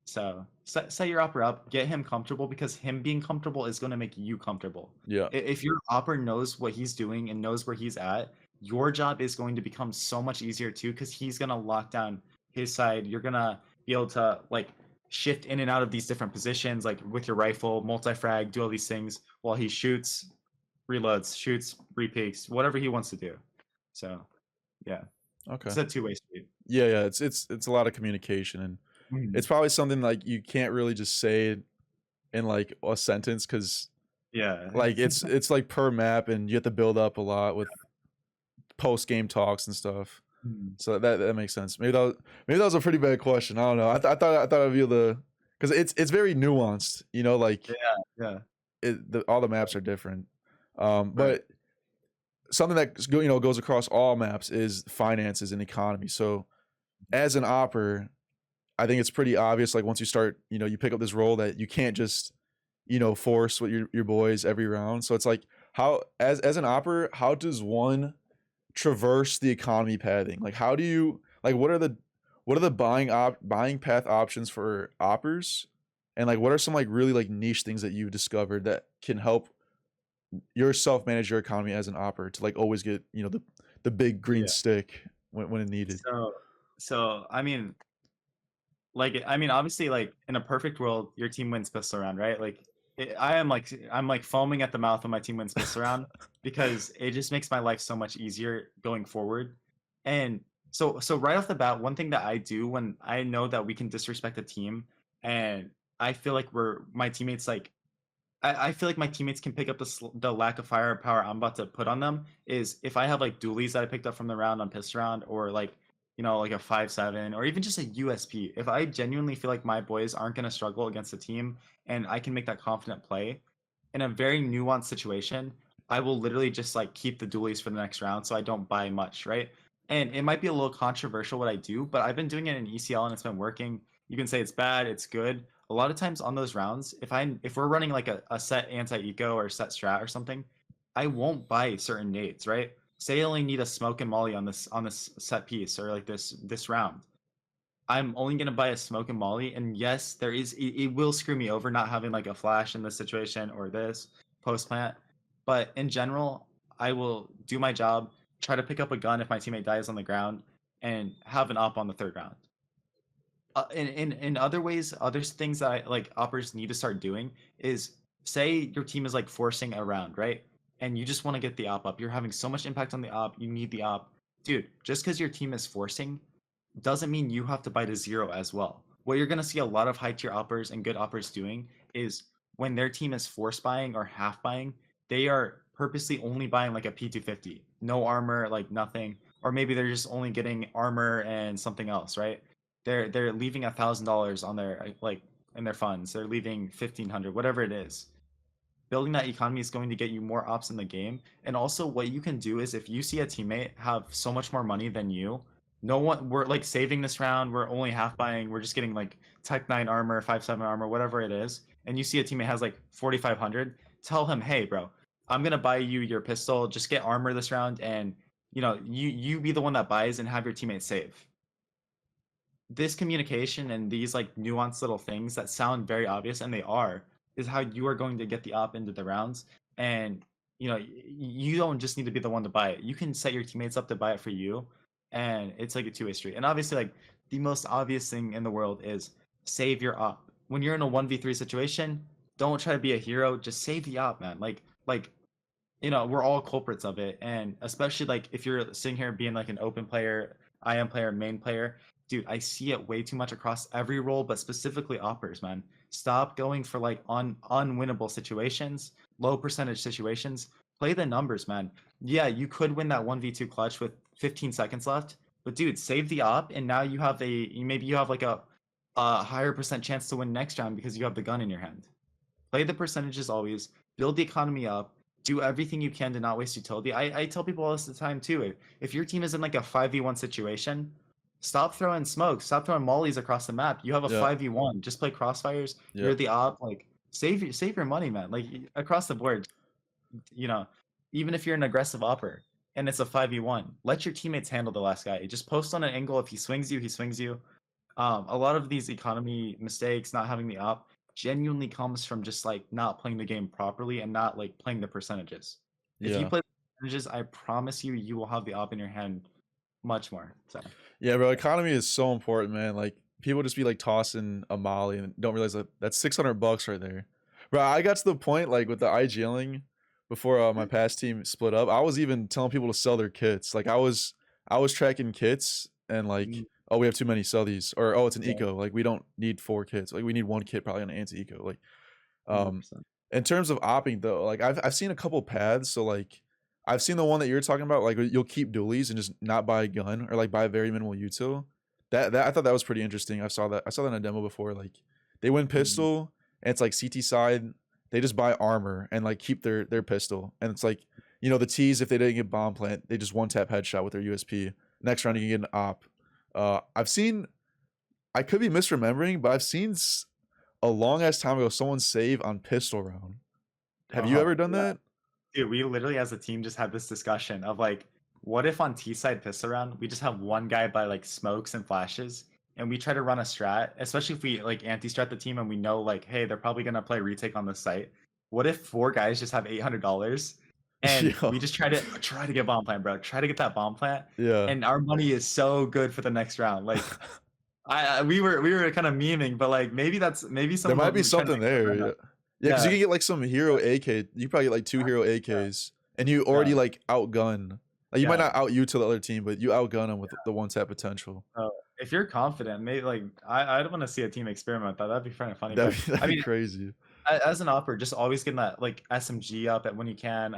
S2: So set your opera up, get him comfortable, because him being comfortable is going to make you comfortable.
S1: Yeah.
S2: If your opera knows what he's doing and knows where he's at, your job is going to become so much easier too, because he's going to lock down his side. You're going to be able to like shift in and out of these different positions, like with your rifle, multi-frag, do all these things while he shoots, reloads, shoots, repeaks, whatever he wants to do. So yeah,
S1: Okay.
S2: it's a two-way street.
S1: Yeah, it's a lot of communication, and it's probably something like you can't really just say in like a sentence because
S2: Yeah.
S1: like it's like per map, and you have to build up a lot with post game talks and stuff.
S2: Mm.
S1: So that makes sense. Maybe that was a pretty bad question. I don't know. I thought I'd be able to, because it's very nuanced. You know, like
S2: Yeah.
S1: all the maps are different.
S2: Right.
S1: But something that goes across all maps is finances and economy. So as an opper, I think it's pretty obvious. Like once you start, you pick up this role that you can't just force with your boys every round. So it's like, how as an opper, how does one traverse the economy pathing? Like how do you, like what are the buying path options for oppers, and like what are some like really like niche things that you've discovered that can help yourself manage your economy as an opper to like always get the big green
S2: Yeah.
S1: stick when it needed?
S2: So I mean, obviously, like in a perfect world, your team wins pistol round, right? Like, I'm like foaming at the mouth when my team wins pistol round because it just makes my life so much easier going forward. And so right off the bat, one thing that I do when I know that we can disrespect a team, and I feel like my teammates like I feel like my teammates can pick up the lack of firepower I'm about to put on them is if I have like dualies that I picked up from the round on pistol round, or like like a 5-7, or even just a USP. If I genuinely feel like my boys aren't going to struggle against a team and I can make that confident play in a very nuanced situation, I will literally just like keep the dualies for the next round so I don't buy much, right? And it might be a little controversial what I do, but I've been doing it in ECL and it's been working. You can say it's bad, it's good. A lot of times on those rounds, if we're running like a set anti-eco or set strat or something, I won't buy certain nades, right? Say I only need a smoke and molly on this set piece, or like this round. I'm only gonna buy a smoke and molly, and yes, it will screw me over not having like a flash in this situation or this post plant. But in general, I will do my job, try to pick up a gun if my teammate dies on the ground, and have an op on the third round. In other ways, other things that I like oppers need to start doing is, say your team is like forcing a round, right? And you just want to get the op up. You're having so much impact on the op, you need the op. Dude, just because your team is forcing doesn't mean you have to buy to zero as well. What you're gonna see a lot of high tier oppers and good oppers doing is when their team is force buying or half buying, they are purposely only buying like a P250, no armor, like nothing, or maybe they're just only getting armor and something else, right? They're leaving $1,000 on their like in their funds. They're leaving 1,500, whatever it is. Building that economy is going to get you more ops in the game. And also what you can do is if you see a teammate have so much more money than you, no one we're like saving this round, we're only half buying, we're just getting like Tech 9 armor, 5-7 armor, whatever it is, and you see a teammate has like 4,500, tell him, hey bro, I'm gonna buy you your pistol, just get armor this round, and you be the one that buys and have your teammate save. This communication and these like nuanced little things that sound very obvious, and they are, is how you are going to get the op into the rounds. And you don't just need to be the one to buy it. You can set your teammates up to buy it for you, and it's like a two-way street. And obviously, like the most obvious thing in the world is save your op. When you're in a 1v3 situation, don't try to be a hero, just save the op, man. Like we're all culprits of it. And especially like if you're sitting here being like an open player, IM player, main player, dude, I see it way too much across every role, but specifically oppers, man. Stop going for like unwinnable situations, low percentage situations. Play the numbers, man. Yeah, you could win that 1v2 clutch with 15 seconds left, but dude, save the op, and now maybe you have like a higher percent chance to win next round because you have the gun in your hand. Play the percentages always, build the economy up, do everything you can to not waste utility. I tell people all this the time too. If your team is in like a 5v1 situation, stop throwing smoke, stop throwing mollies across the map. You have a
S1: Yeah.
S2: 5v1, just play crossfires.
S1: Yeah.
S2: You're the op, like save your money, man. Like across the board, even if you're an aggressive opper and it's a 5v1, let your teammates handle the last guy. Just post on an angle. If he swings you, he swings you. A lot of these economy mistakes, not having the op, genuinely comes from just like not playing the game properly and not like playing the percentages. If you
S1: Yeah.
S2: play the percentages, I promise you will have the op in your hand much more. So
S1: Yeah, bro. Economy is so important, man. Like people just be like tossing a molly and don't realize that that's $600 right there, bro. I got to the point like with the IGLing before my past team split up. I was even telling people to sell their kits. Like I was tracking kits and like, oh, we have too many, sell these, or oh, it's an
S2: Yeah.
S1: eco. Like we don't need 4 kits. Like we need 1 kit probably on an anti eco. Like
S2: 100%.
S1: in terms of opping though, like I've seen a couple paths. So like I've seen the one that you're talking about. Like you'll keep dualies and just not buy a gun or like buy a very minimal util. That I thought that was pretty interesting. I saw that in a demo before. Like they win
S2: Mhm.
S1: pistol and it's like CT side. They just buy armor and like keep their pistol. And it's like, you know, the T's, if they didn't get bomb plant, they just one tap headshot with their USP. Next round you can get an op. I've seen, I could be misremembering, but I've seen a long ass time ago someone save on pistol round. Have you ever
S2: Oh,
S1: done
S2: yeah.
S1: that?
S2: Dude, we literally as a team just had this discussion of like, what if on T side pistol round we just have one guy by like smokes and flashes, and we try to run a strat, especially if we like anti-strat the team and we know like, hey, they're probably gonna play retake on the site. What if 4 guys just have $800 and
S1: Yeah.
S2: we just try to get bomb plant, bro? Try to get that bomb plant,
S1: Yeah.
S2: and our money is so good for the next round. Like, we were kind of memeing, but like maybe
S1: There might
S2: someone
S1: be
S2: trying to
S1: something
S2: make that
S1: there.
S2: right
S1: Yeah.
S2: now.
S1: Yeah, because you
S2: Yeah,
S1: can get like some hero AK. You probably get like 2 hero
S2: yeah,
S1: AKs, and you already
S2: yeah,
S1: like outgun. Like you might
S2: yeah.
S1: not out you to the other team, but you outgun them with the one tap potential.
S2: If you're confident, maybe like I don't want to see a team experiment with that. That'd be kind of funny. But
S1: That'd
S2: I
S1: be
S2: mean,
S1: crazy.
S2: as an opper, just always getting that like SMG up at when you can.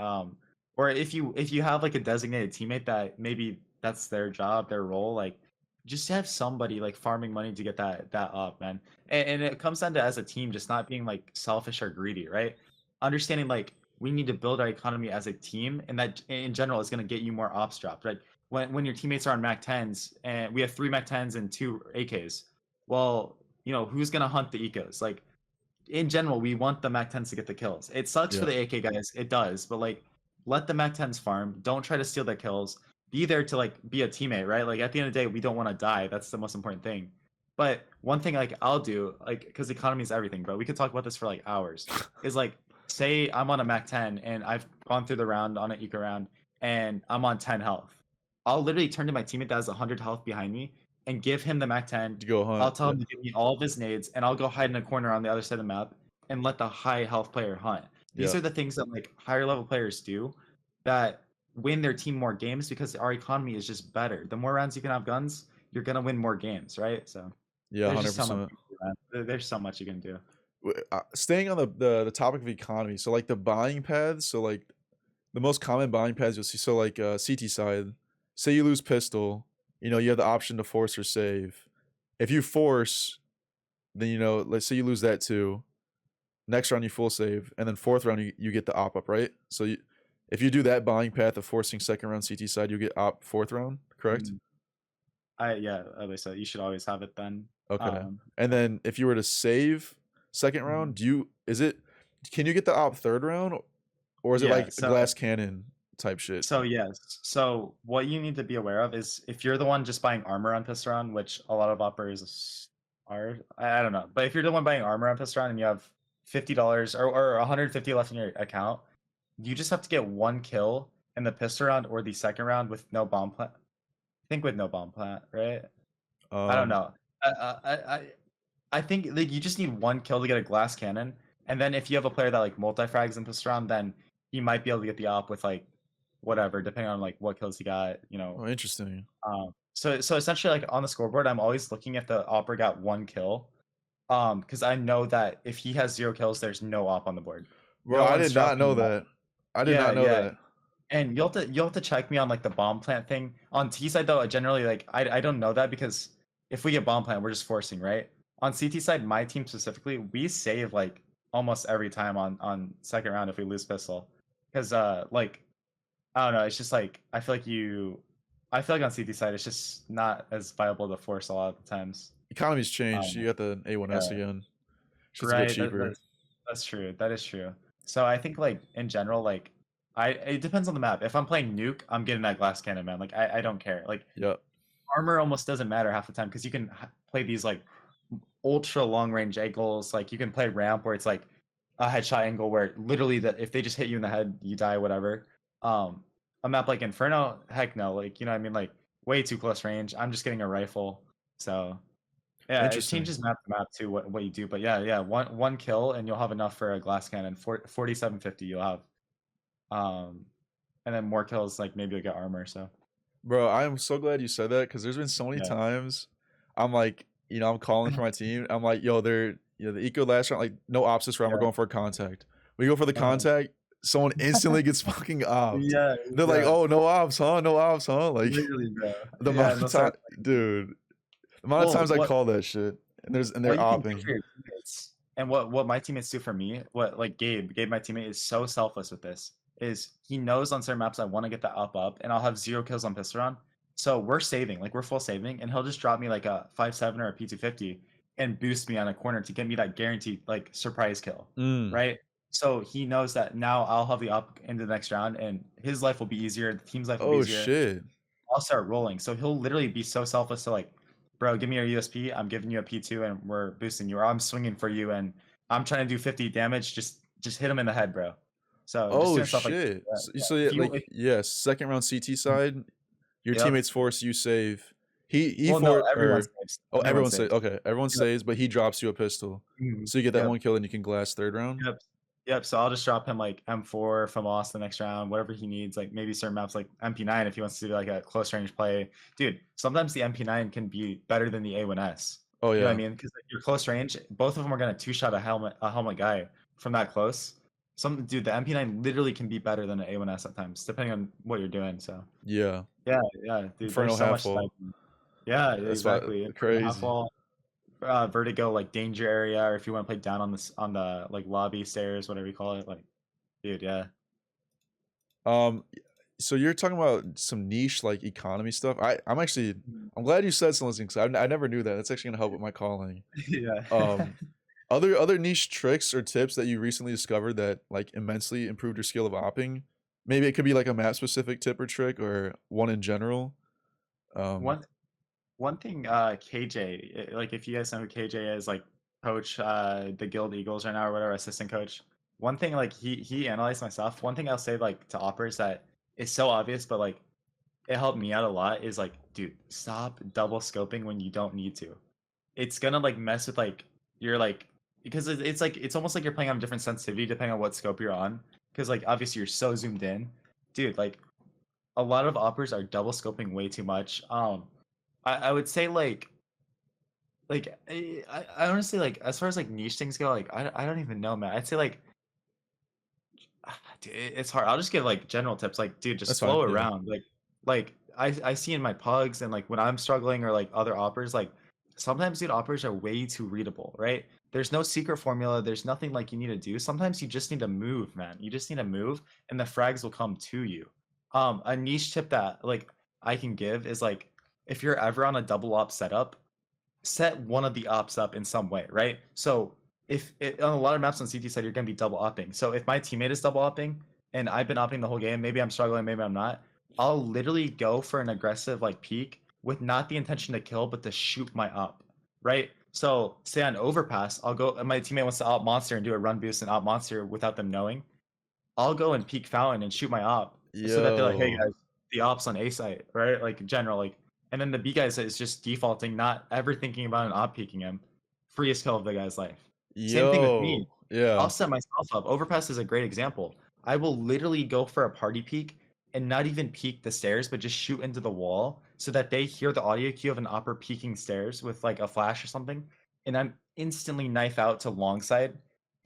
S2: Or if you have like a designated teammate that maybe that's their job, their role, like just have somebody like farming money to get that up, man. And it comes down to as a team, just not being like selfish or greedy, right? Understanding like we need to build our economy as a team, and that in general is going to get you more ops dropped, right? When your teammates are on Mac 10s and we have 3 Mac 10s and 2 AKs, well, who's gonna hunt the ecos? Like in general, we want the Mac 10s to get the kills. It sucks for
S1: Yeah.
S2: the AK guys, it does, but like let the Mac 10s farm. Don't try to steal their kills. Be there to like be a teammate, right? Like at the end of the day, we don't want to die. That's the most important thing. But one thing like I'll do, like because economy is everything, bro. We could talk about this for like hours. Is like say I'm on a Mac 10 and I've gone through the round on an eco round and I'm on 10 health. I'll literally turn to my teammate that has 100 health behind me and give him the Mac 10.
S1: To go
S2: I'll
S1: hunt.
S2: tell
S1: Yeah.
S2: him to give me all of his nades, and I'll go hide in a corner on the other side of the map and let the high health player hunt. These
S1: Yeah.
S2: are the things that like higher level players do that win their team more games because our economy is just better. The more rounds you can have guns, you're gonna win more games, right? So
S1: Yeah.
S2: there's
S1: Hundred
S2: just so much
S1: percent.
S2: you can do, man. There's so much you can do.
S1: Staying on the topic of economy, so like the buying paths, so like the most common buying paths you'll see, so like CT side, say you lose pistol, you know, you have the option to force or save. If you force, then you know, let's say you lose that too. Next round you full save, and then fourth round you get the op up, right? So if you do that buying path of forcing second round CT side, you get op fourth round, correct?
S2: Mm. Yeah, at least you should always have it then.
S1: Okay.
S2: Um,
S1: And then if you were to save second
S2: mhm.
S1: round, can you get the op third round, or is it
S2: Yeah,
S1: like a
S2: so
S1: glass cannon type shit?
S2: So yes. So what you need to be aware of is if you're the one just buying armor on Piston, which a lot of operators are, I don't know. But if you're the one buying armor on Piston and you have $50 or 150 left in your account, you just have to get one kill in the pistol round or the second round with no bomb plant. I think with no bomb plant, right? I don't
S1: Um,
S2: know. I think like you just need one kill to get a glass cannon, and then if you have a player that like multi-frags in pistol round, then he might be able to get the op with like whatever, depending on like what kills he got.
S1: oh, interesting.
S2: So essentially, like on the scoreboard, I'm always looking if the opera got one kill, because I know that if he has 0 kills, there's no op on the board.
S1: Bro,
S2: No
S1: I
S2: one's
S1: did not
S2: dropping
S1: know
S2: the op.
S1: that. I did
S2: Yeah,
S1: not know
S2: yeah.
S1: that.
S2: And you'll have to check me on like the bomb plant thing. On T side though, I generally like I don't know that because if we get bomb plant, we're just forcing, right? On CT side, my team specifically, we save like almost every time on second round if we lose pistol. Because like I don't know, it's just like I feel like on CT side it's just not as viable to force a lot of the times.
S1: Economy's changed.
S2: Um
S1: You got the A1S
S2: yeah,
S1: again. Shit's a bit
S2: right.
S1: cheaper.
S2: That's true. That is true. So I think like in general, like it depends on the map. If I'm playing nuke, I'm getting that glass cannon, man. Like I don't care. Like
S1: Yep.
S2: armor almost doesn't matter half the time because you can play these like ultra long range angles. Like you can play ramp where it's like a headshot angle where literally that if they just hit you in the head, you die, whatever. Um, a map like Inferno, heck no. Like you know what I mean? Like way too close range. I'm just getting a rifle. So yeah, it
S1: Interesting.
S2: changes map to map too what you do. But yeah, one kill and you'll have enough for a glass cannon. 4750 you'll have. Um, and then more kills like maybe you'll get armor. So
S1: Bro, I am so glad you said that because there's been so many
S2: yeah.
S1: times I'm like, you know, I'm calling for my team. I'm like, yo, they're the eco last round, like no ops this round. We're
S2: Yeah.
S1: going for a contact. We go for the
S2: Uh,
S1: contact. someone instantly gets fucking opped.
S2: Yeah,
S1: They're like,
S2: yeah.
S1: oh, no ops, huh? No ops, huh? Like
S2: Literally, bro.
S1: the
S2: Yeah,
S1: amount
S2: and
S1: of
S2: they'll
S1: time,
S2: start
S1: dude. The amount of
S2: well,
S1: times I call that shit, and they're
S2: what you can do
S1: opping.
S2: for your teammates, and what my teammates do for me, what like Gabe, my teammate, is so selfless with this. Is he knows on certain maps I want to get the up, and I'll have 0 kills on pistol round. So we're saving, like we're full saving, and he'll just drop me like a 5.7 or a P250 and boost me on a corner to get me that guaranteed like surprise kill,
S1: Mm.
S2: right? So he knows that now I'll have the up into the next round, and his life will be easier, the team's life will be
S1: Oh
S2: easier.
S1: shit.
S2: I'll start rolling. So he'll literally be so selfless to like, bro, give me your USP. I'm giving you a P2 and we're boosting you, or I'm swinging for you and I'm trying to do 50 damage. Just hit him in the head, bro. So just
S1: Oh
S2: doing stuff like
S1: shit.
S2: that.
S1: So yeah,
S2: If you,
S1: like yes, second round CT side, your
S2: yep.
S1: teammates force you save. He
S2: Well, no,
S1: for
S2: everyone
S1: or
S2: saves.
S1: oh
S2: Everyone
S1: everyone saves.
S2: saves.
S1: Okay, everyone
S2: Yep.
S1: saves, but he drops you a pistol,
S2: Mhm.
S1: so you get that
S2: Yep.
S1: one kill and you can glass third round.
S2: Yep. Yep. So I'll just drop him like M4 from Lost the next round, whatever he needs. Like maybe certain maps like MP9 if he wants to do like a close range play. Dude, sometimes the MP9 can be better than the A1S.
S1: Oh
S2: You know what I
S1: yeah,
S2: mean? Because like, your close range, both of them are gonna two-shot a helmet guy from that close. Dude, the MP9 literally can be better than an A1S at times, depending on what you're doing. So
S1: yeah.
S2: yeah, dude,
S1: Inferno
S2: there's so
S1: half
S2: much
S1: wall.
S2: sniping. Yeah,
S1: That's why
S2: exactly. And for the half
S1: crazy.
S2: wall, vertigo like danger area, or if you want to play down on this on the like lobby stairs, whatever you call it, like, dude, yeah.
S1: Um, so you're talking about some niche like economy stuff. I'm glad you said something because I never knew that. That's actually gonna help with my calling.
S2: Yeah.
S1: Um, other niche tricks or tips that you recently discovered that like immensely improved your skill of opping. Maybe it could be like a map specific tip or trick or one in general. Um,
S2: One one thing, KJ, like if you guys know who KJ is, like coach, the Guild Eagles right now or whatever, assistant coach. One thing like he analyzed my stuff. One thing I'll say like to oppers that is so obvious, but like it helped me out a lot is like, dude, stop double scoping when you don't need to. It's gonna like mess with like your like because it's like it's almost like you're playing on different sensitivity depending on what scope you're on. Because like obviously you're so zoomed in, dude. Like a lot of oppers are double scoping way too much. I would say like I honestly like as far as like niche things go, like I don't even know, man. I'd say like dude, it's hard. I'll just give like general tips, like dude, just
S1: that's fine.
S2: flow
S1: Yeah.
S2: around. Like I see in my pugs and like when I'm struggling or like other oppers, like sometimes dude oppers are way too readable, right? There's no secret formula. There's nothing like you need to do. Sometimes you just need to move, man. You just need to move, and the frags will come to you. A niche tip that like I can give is like if you're ever on a double op setup, set one of the ops up in some way, right? So if on a lot of maps on CT side, you're going to be double opping. So if my teammate is double opping and I've been opping the whole game, maybe I'm struggling, maybe I'm not. I'll literally go for an aggressive like peek with not the intention to kill, but to shoot my op, right? So say on overpass, I'll go. My teammate wants to op monster and do a run boost and op monster without them knowing. I'll go and peek fountain and shoot my op so that they're like, hey
S1: Yo,
S2: guys, the ops on A site, right? Like general, like, and then the B guys is just defaulting, not ever thinking about an op peeking him. Freest kill of the guy's life. Same thing with me.
S1: yo,
S2: I'll
S1: yeah,
S2: set myself up. Overpass is a great example. I will literally go for a party peek and not even peek the stairs, but just shoot into the wall so that they hear the audio cue of an opper peeking stairs with like a flash or something. And I'm instantly knife out to long side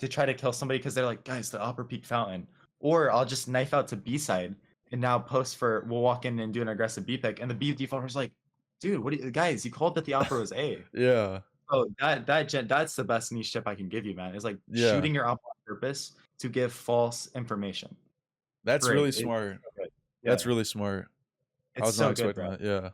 S2: to try to kill somebody because they're like, guys, the opper peak fountain. Or I'll just knife out to B side and now post for we'll walk in and do an aggressive B pick. And the B defaulter's like, dude, what do you guys, you called that the opera was A.
S1: yeah,
S2: Oh, that's the best niche tip I can give you, man. Is like
S1: yeah.
S2: shooting your op on purpose to give false information.
S1: That's
S2: Great.
S1: really smart.
S2: So good. Yeah.
S1: That's really smart. I
S2: It's
S1: was not
S2: so good,
S1: expecting
S2: bro.
S1: that. Yeah,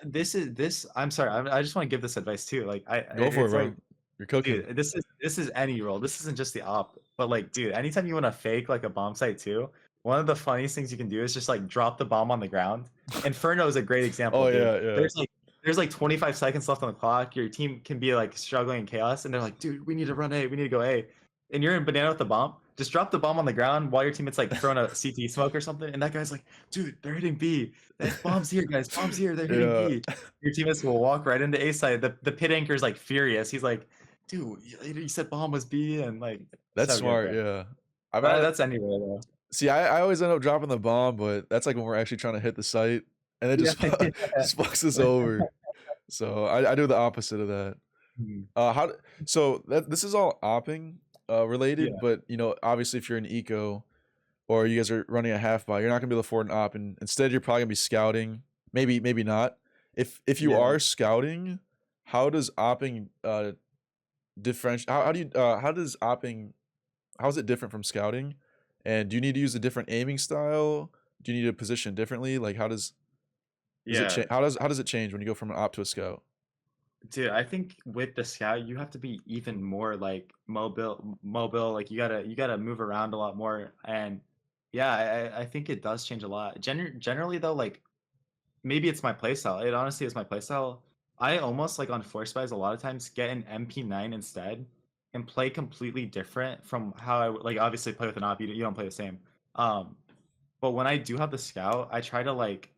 S2: This I'm sorry, I just want to give this advice too. Like
S1: go for it,
S2: it's
S1: bro.
S2: like
S1: You're cooking.
S2: dude, this is any role. This isn't just the op, but like, dude, anytime you want to fake like a bomb site too, one of the funniest things you can do is just like drop the bomb on the ground. Inferno is a great example,
S1: Oh
S2: dude.
S1: yeah, yeah.
S2: There's like 25 seconds left on the clock. Your team can be like struggling in chaos, and they're like, dude, we need to run A, we need to go A, and you're in banana with the bomb. Just drop the bomb on the ground while your teammate's like throwing a CT smoke or something, and that guy's like, dude, they're hitting B. That bomb's here, guys. Bomb's here. They're hitting
S1: Yeah,
S2: B. Your teammates will walk right into A side. The pit anchor is like furious. He's like, dude, you said bomb was B, and like
S1: that's
S2: so good,
S1: smart.
S2: bro.
S1: Yeah, I've had
S2: That's anywhere though.
S1: see. I always end up dropping the bomb, but that's like when we're actually trying to hit the site, and it
S2: Yeah,
S1: just
S2: yeah.
S1: just fucks us over. So I do the opposite of that.
S2: Mhm.
S1: So that this is all opping related,
S2: Yeah.
S1: but you know, obviously if you're in eco, or you guys are running a half buy, you're not gonna be able to afford an op, and instead you're probably gonna be scouting. Maybe not. If you
S2: Yeah.
S1: are scouting, how does opping differentiate? How does opping, how is it different from scouting? And do you need to use a different aiming style? Do you need to position differently? Like does it
S2: Yeah.
S1: change? How does it change when you go from an op to a scout?
S2: Dude, I think with the scout, you have to be even more like mobile. Like you gotta move around a lot more. And yeah, I think it does change a lot. Generally though, like maybe it's my playstyle. It honestly is my playstyle. I almost like on force buys a lot of times get an MP9 instead and play completely different from how I like obviously play with an op. You don't play the same. Um, but when I do have the scout, I try to like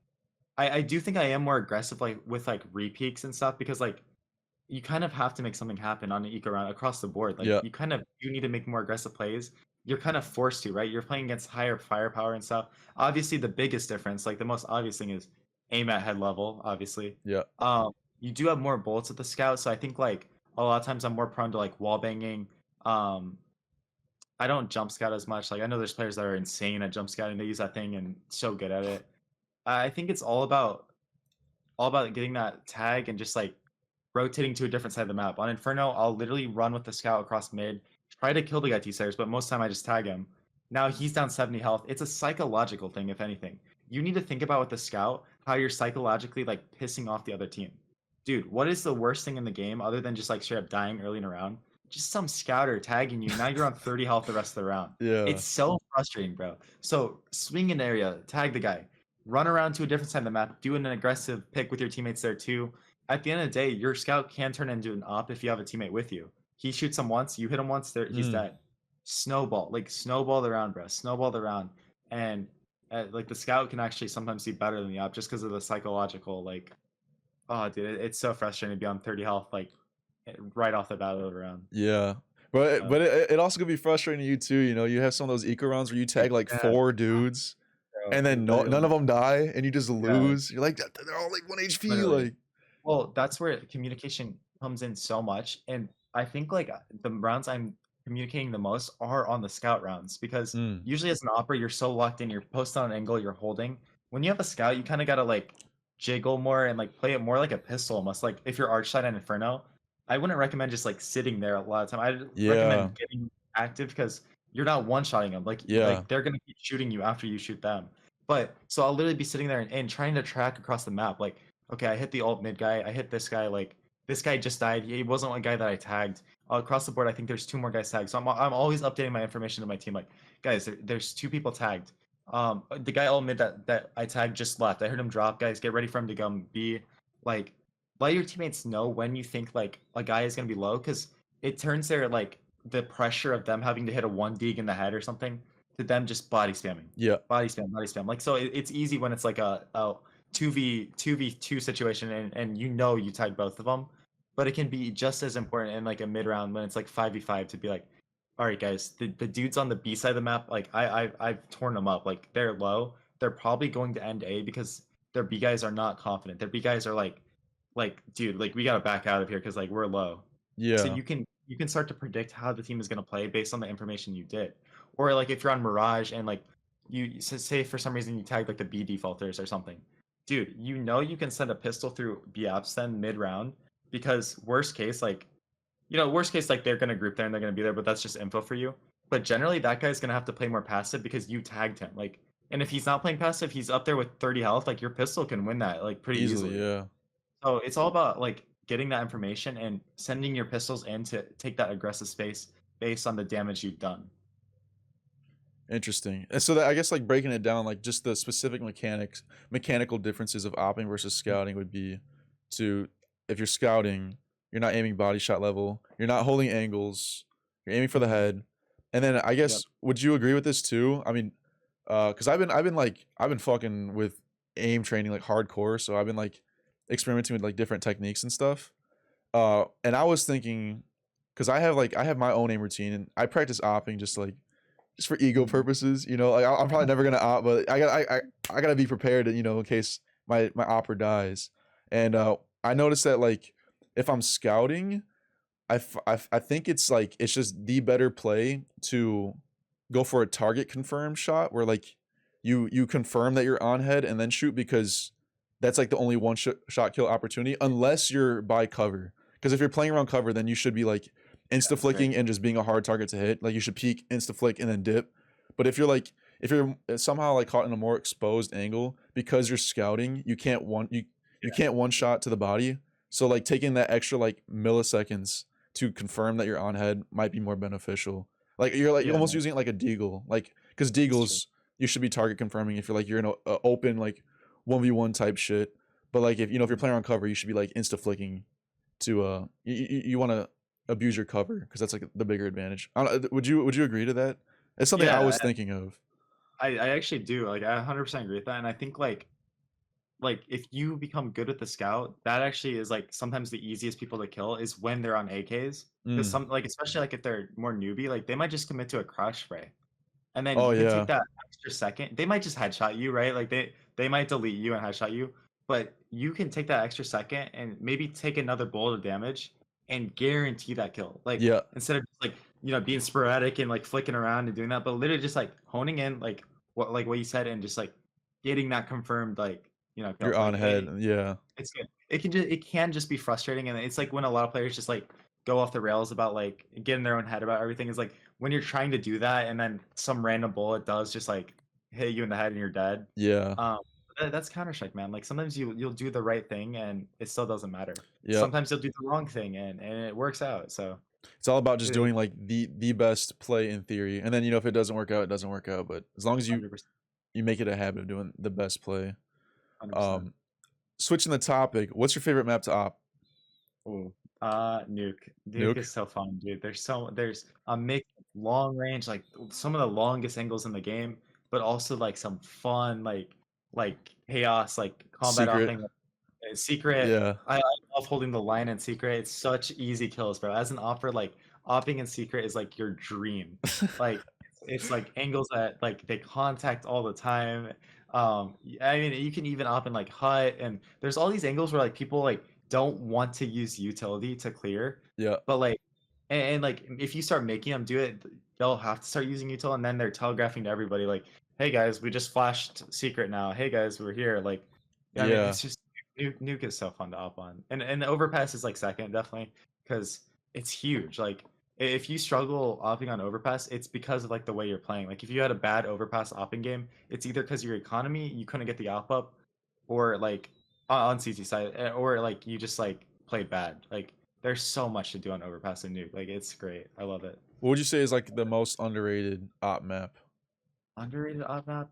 S2: I do think I am more aggressive like with like repeaks and stuff because like you kind of have to make something happen on an eco round across the board. Like
S1: Yeah,
S2: you kind of you need to make more aggressive plays. You're kind of forced to, right? You're playing against higher firepower and stuff. Obviously, the biggest difference, like the most obvious thing, is aim at head level. Obviously,
S1: yeah.
S2: you do have more bullets at the scout, so I think like a lot of times I'm more prone to like wall banging. Um, I don't jump scout as much. Like I know there's players that are insane at jump scouting. They use that thing and so good at it. I think it's all about getting that tag and just like rotating to a different side of the map. On Inferno, I'll literally run with the scout across mid, try to kill the guy T-Stairs, but most of the time I just tag him. Now he's down 70 health. It's a psychological thing, if anything. You need to think about with the scout how you're psychologically like pissing off the other team. Dude, what is the worst thing in the game other than just like straight up dying early in a round? Just some scouter tagging you. Now you're on 30 health the rest of the round.
S1: Yeah.
S2: It's so frustrating, bro. So swing an area, tag the guy, run around to a different side of the map, do an aggressive pick with your teammates there too. At the end of the day, your scout can turn into an op if you have a teammate with you. He shoots him once, you hit him once, he's
S1: Mm.
S2: dead. Snowball, like snowball the round, bro. Snowball the round, and like the scout can actually sometimes be better than the op just because of the psychological. Like, oh, dude, it's so frustrating to be on 30 health like right off the bat of the round.
S1: Yeah. But
S2: So,
S1: it also could be frustrating to you too, you know. You have some of those eco rounds where you tag like
S2: yeah,
S1: 4 dudes
S2: bro,
S1: and then none
S2: literally,
S1: of them die and you just
S2: yeah,
S1: lose. You're like they're all like 1 HP
S2: literally.
S1: like.
S2: Well, that's where communication comes in so much, and I think like the rounds I'm communicating the most are on the scout rounds because
S1: Mm.
S2: usually as an opera you're so locked in, you're posted on an angle, you're holding. When you have a scout, you kind of gotta like jiggle more and like play it more like a pistol almost. Like if you're arch side and Inferno, I wouldn't recommend just like sitting there a lot of time. I'd
S1: Yeah.
S2: recommend getting active because you're not one shotting them. Like
S1: Yeah.
S2: they're gonna keep shooting you after you shoot them. But so I'll literally be sitting there and trying to track across the map like okay, I hit the alt mid guy. I hit this guy. Like this guy just died. He wasn't one guy that I tagged. Across the board, I think there's 2 more guys tagged. So I'm always updating my information to my team. Like, guys, there's 2 people tagged. The guy alt mid that I tagged just left. I heard him drop. Guys, get ready for him to come B. Like, let your teammates know when you think like a guy is gonna be low, because it turns their like the pressure of them having to hit a 1 dig in the head or something to them just body spamming,
S1: Yeah.
S2: body spam. Like so, it's easy when it's like a 2v2 situation and you know you tag both of them, but it can be just as important in like a mid round when it's like 5v5 to be like, all right guys, the dudes on the B side of the map, like I've torn them up. Like they're low, they're probably going to end A because their B guys are not confident. Their B guys are like dude, like we gotta back out of here because like we're low. So
S1: Yeah.
S2: you can start to predict how the team is gonna play based on the information you did. Or like if you're on Mirage and like you say for some reason you tag like the B defaulters or something, dude, you know you can send a pistol through B apps then mid round because worst case like they're gonna group there and they're gonna be there, but that's just info for you. But generally that guy's gonna have to play more passive because you tagged him. Like, and if he's not playing passive, he's up there with 30 health. Like your pistol can win that like pretty
S1: Easily,
S2: easily.
S1: yeah.
S2: So it's all about like getting that information and sending your pistols in to take that aggressive space based on the damage you've done.
S1: Interesting. And so that, I guess like breaking it down, like just the specific mechanical differences of opping versus scouting would be to, if you're scouting, you're not aiming body shot level, you're not holding angles, you're aiming for the head. And then I
S2: Yep.
S1: guess would you agree with this too? I mean, because I've been fucking with aim training like hardcore, so I've been like experimenting with like different techniques and stuff. And I was thinking, because I have my own aim routine and I practice opping just for ego
S2: Mhm.
S1: purposes, you know. Like I'm probably never gonna op, but I gotta be prepared, you know, in case my opper dies. And I noticed that like if I'm scouting, I think it's like it's just the better play to go for a target confirm shot where like you confirm that you're on head and then shoot, because that's like the only one shot kill opportunity unless you're by cover. Because if you're playing around cover, then you should be like insta
S2: That's great.
S1: flicking and just being a hard target to hit. Like you should peek, insta flick, and then dip. But if you're somehow like caught in a more exposed angle because you're scouting, you
S2: Yeah.
S1: can't one shot to the body. So like taking that extra like milliseconds to confirm that you're on head might be more beneficial. Like you're
S2: Yeah,
S1: almost
S2: no,
S1: using it like a deagle, like because
S2: that's true.
S1: deagles you should be target confirming if you're in a open like 1v1 type shit. But like if if you're playing on cover, you should be like insta flicking to you want to abuse your cover because that's like the bigger advantage. I don't, would you agree to that? It's something I
S2: Yeah,
S1: was thinking of.
S2: I actually do. Like, I 100% agree with that. And I think like if you become good with the scout, that actually is like sometimes the easiest people to kill is when they're on AKs. Because
S1: Mm.
S2: some like especially like if they're more newbie, like they might just commit to a crush spray. And then
S1: Oh
S2: you can take
S1: yeah,
S2: that extra second. They might just headshot you, right? Like they might delete you and headshot you, but you can take that extra second and maybe take another bullet of damage and guarantee that kill. Like
S1: yeah,
S2: instead of just like being sporadic and like flicking around and doing that, but literally just like honing in like what you said and just like getting that confirmed kill.
S1: you're on
S2: Like
S1: head. Yeah,
S2: it's good. It can just be frustrating, and it's like when a lot of players just like go off the rails about like getting their own head about everything. Is like when you're trying to do that, and then some random bullet does just like hit you in the head and you're dead.
S1: yeah,
S2: Um, that's Counter Strike, man. Like sometimes you'll do the right thing and it still doesn't matter.
S1: yeah.
S2: Sometimes you'll do the wrong thing and it works out. So
S1: It's all about just
S2: it,
S1: doing like the best play in theory, and then if it doesn't work out, it doesn't work out. But as long as
S2: 100%,
S1: you make it a habit of doing the best play.
S2: 100%.
S1: Um, switching the topic, what's your favorite map to op?
S2: Ooh. Nuke. Nuke
S1: Nuke.
S2: is so fun, dude. There's a mix of long range, like some of the longest angles in the game, but also like some fun, like chaos, like combat
S1: Secret.
S2: opping. Secret.
S1: Yeah.
S2: I love holding the line in secret. It's such easy kills, bro. As an opper, like opping in secret is like your dream. Like it's like angles that like they contact all the time. I mean, you can even op in like hut, and there's all these angles where like people like don't want to use utility to clear,
S1: Yeah.
S2: but like and like if you start making them do it, they'll have to start using util, and then they're telegraphing to everybody like, "Hey guys, we just flashed secret now. Hey guys, we're here." Like, I mean,
S1: Yeah.
S2: it's just Nuke is so fun to op on, and the overpass is like second definitely because it's huge. Like if you struggle opping on overpass, it's because of like the way you're playing. Like if you had a bad overpass opping game, it's either because your economy you couldn't get the op up, or like on CT side, or like you just like played bad. Like there's so much to do on overpass and Nuke. Like it's great. I love it.
S1: What would you say is like the most underrated op map?
S2: Underrated op map.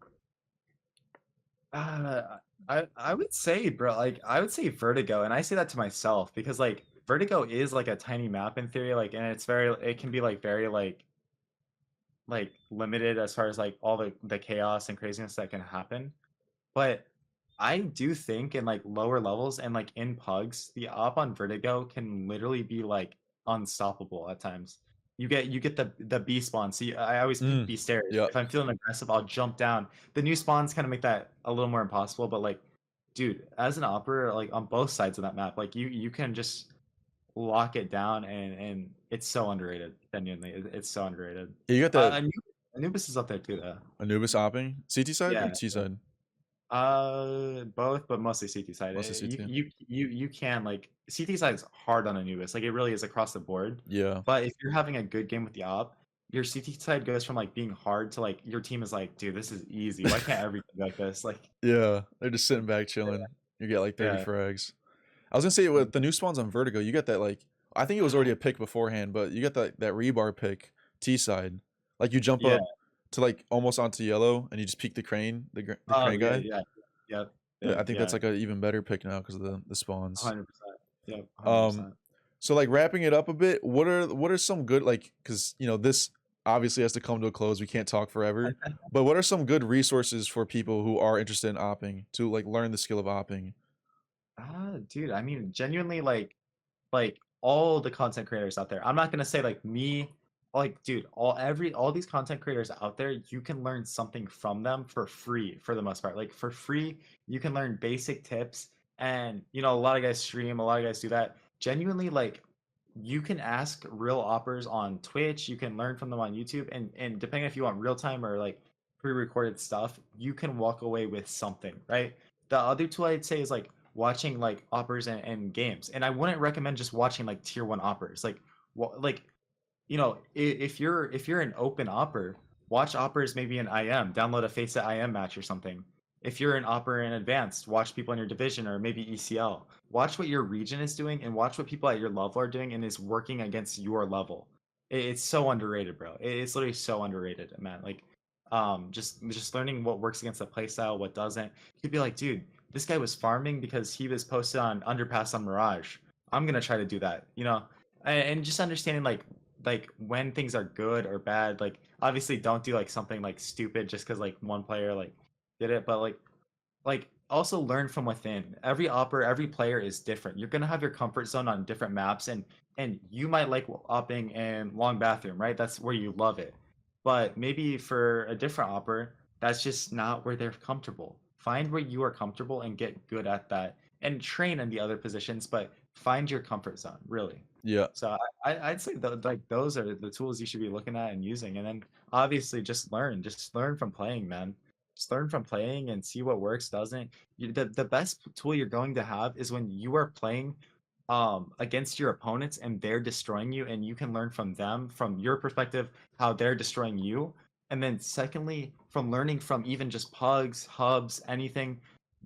S2: I would say, bro, like I would say Vertigo, and I say that to myself because like Vertigo is like a tiny map in theory, like, and it can be like very like limited as far as like all the chaos and craziness that can happen. But I do think in like lower levels and like in pugs, the op on Vertigo can literally be like unstoppable at times. You get the B spawn. See, I always pick
S1: Mm.
S2: B stairs.
S1: Yeah.
S2: If I'm feeling aggressive, I'll jump down. The new spawns kind of make that a little more impossible, but like, dude, as an operator, like on both sides of that map, like you can just lock it down and it's so underrated. Genuinely, it's so underrated.
S1: Yeah, you got that
S2: Anubis is up there too, though.
S1: Anubis opping CT side or
S2: Yeah,
S1: T
S2: yeah.
S1: side?
S2: Both, but mostly CT side.
S1: Mostly
S2: You
S1: CT.
S2: you can like CT side is hard on Anubis. Like it really is across the board.
S1: Yeah.
S2: But if you're having a good game with the op, your CT side goes from like being hard to like your team is like, dude, this is easy. Why can't everything be like this? Like,
S1: Yeah. They're just sitting back chilling. You get like 30
S2: yeah,
S1: frags. I was gonna say with the new spawns on Vertigo, you get that like I think it was already a pick beforehand, but you get that rebar pick T side. Like you jump
S2: yeah.
S1: up to like almost onto yellow and you just peek the crane, the
S2: Oh
S1: crane
S2: yeah,
S1: guy.
S2: yeah, yep,
S1: I
S2: yep,
S1: think that's
S2: yeah,
S1: like a even better pick now because of the spawns.
S2: 100%. Yep,
S1: Um,
S2: 100%.
S1: so like wrapping it up a bit, what are some good like because this obviously has to come to a close. We can't talk forever, but what are some good resources for people who are interested in opping to like learn the skill of opping?
S2: Dude, I mean, genuinely, like all the content creators out there. I'm not gonna say like me, like dude, all these content creators out there, you can learn something from them for free for the most part. Like for free, you can learn basic tips, and a lot of guys stream, a lot of guys do that. Genuinely, like you can ask real oppers on Twitch, you can learn from them on YouTube, and depending if you want real time or like pre-recorded stuff, you can walk away with something, right? The other tool I'd say is like watching like oppers and games. And I wouldn't recommend just watching like tier one oppers. Like if you're an open opper, watch oppers maybe in IM, download a Face It IM match or something. If you're an opper in advanced, watch people in your division or maybe ECL. Watch what your region is doing and watch what people at your level are doing and is working against your level. It's so underrated, bro. It's literally so underrated, man. Like, just learning what works against the playstyle, what doesn't. You could be like, dude, this guy was farming because he was posted on underpass on Mirage. I'm gonna try to do that, and just understanding like when things are good or bad. Like obviously don't do like something like stupid just because like one player like did it, but like also learn from within. Every opper, every player is different. You're gonna have your comfort zone on different maps, and you might like opping in long bathroom, right? That's where you love it. But maybe for a different opper, that's just not where they're comfortable. Find where you are comfortable and get good at that, and train in the other positions, but find your comfort zone, really.
S1: Yeah.
S2: So I'd say like those are the tools you should be looking at and using, and then obviously just learn from playing, man. Just learn from playing and see what works, doesn't. The best tool you're going to have is when you are playing against your opponents and they're destroying you, and you can learn from them, from your perspective, how they're destroying you. And then secondly, from learning from even just pugs, hubs, anything,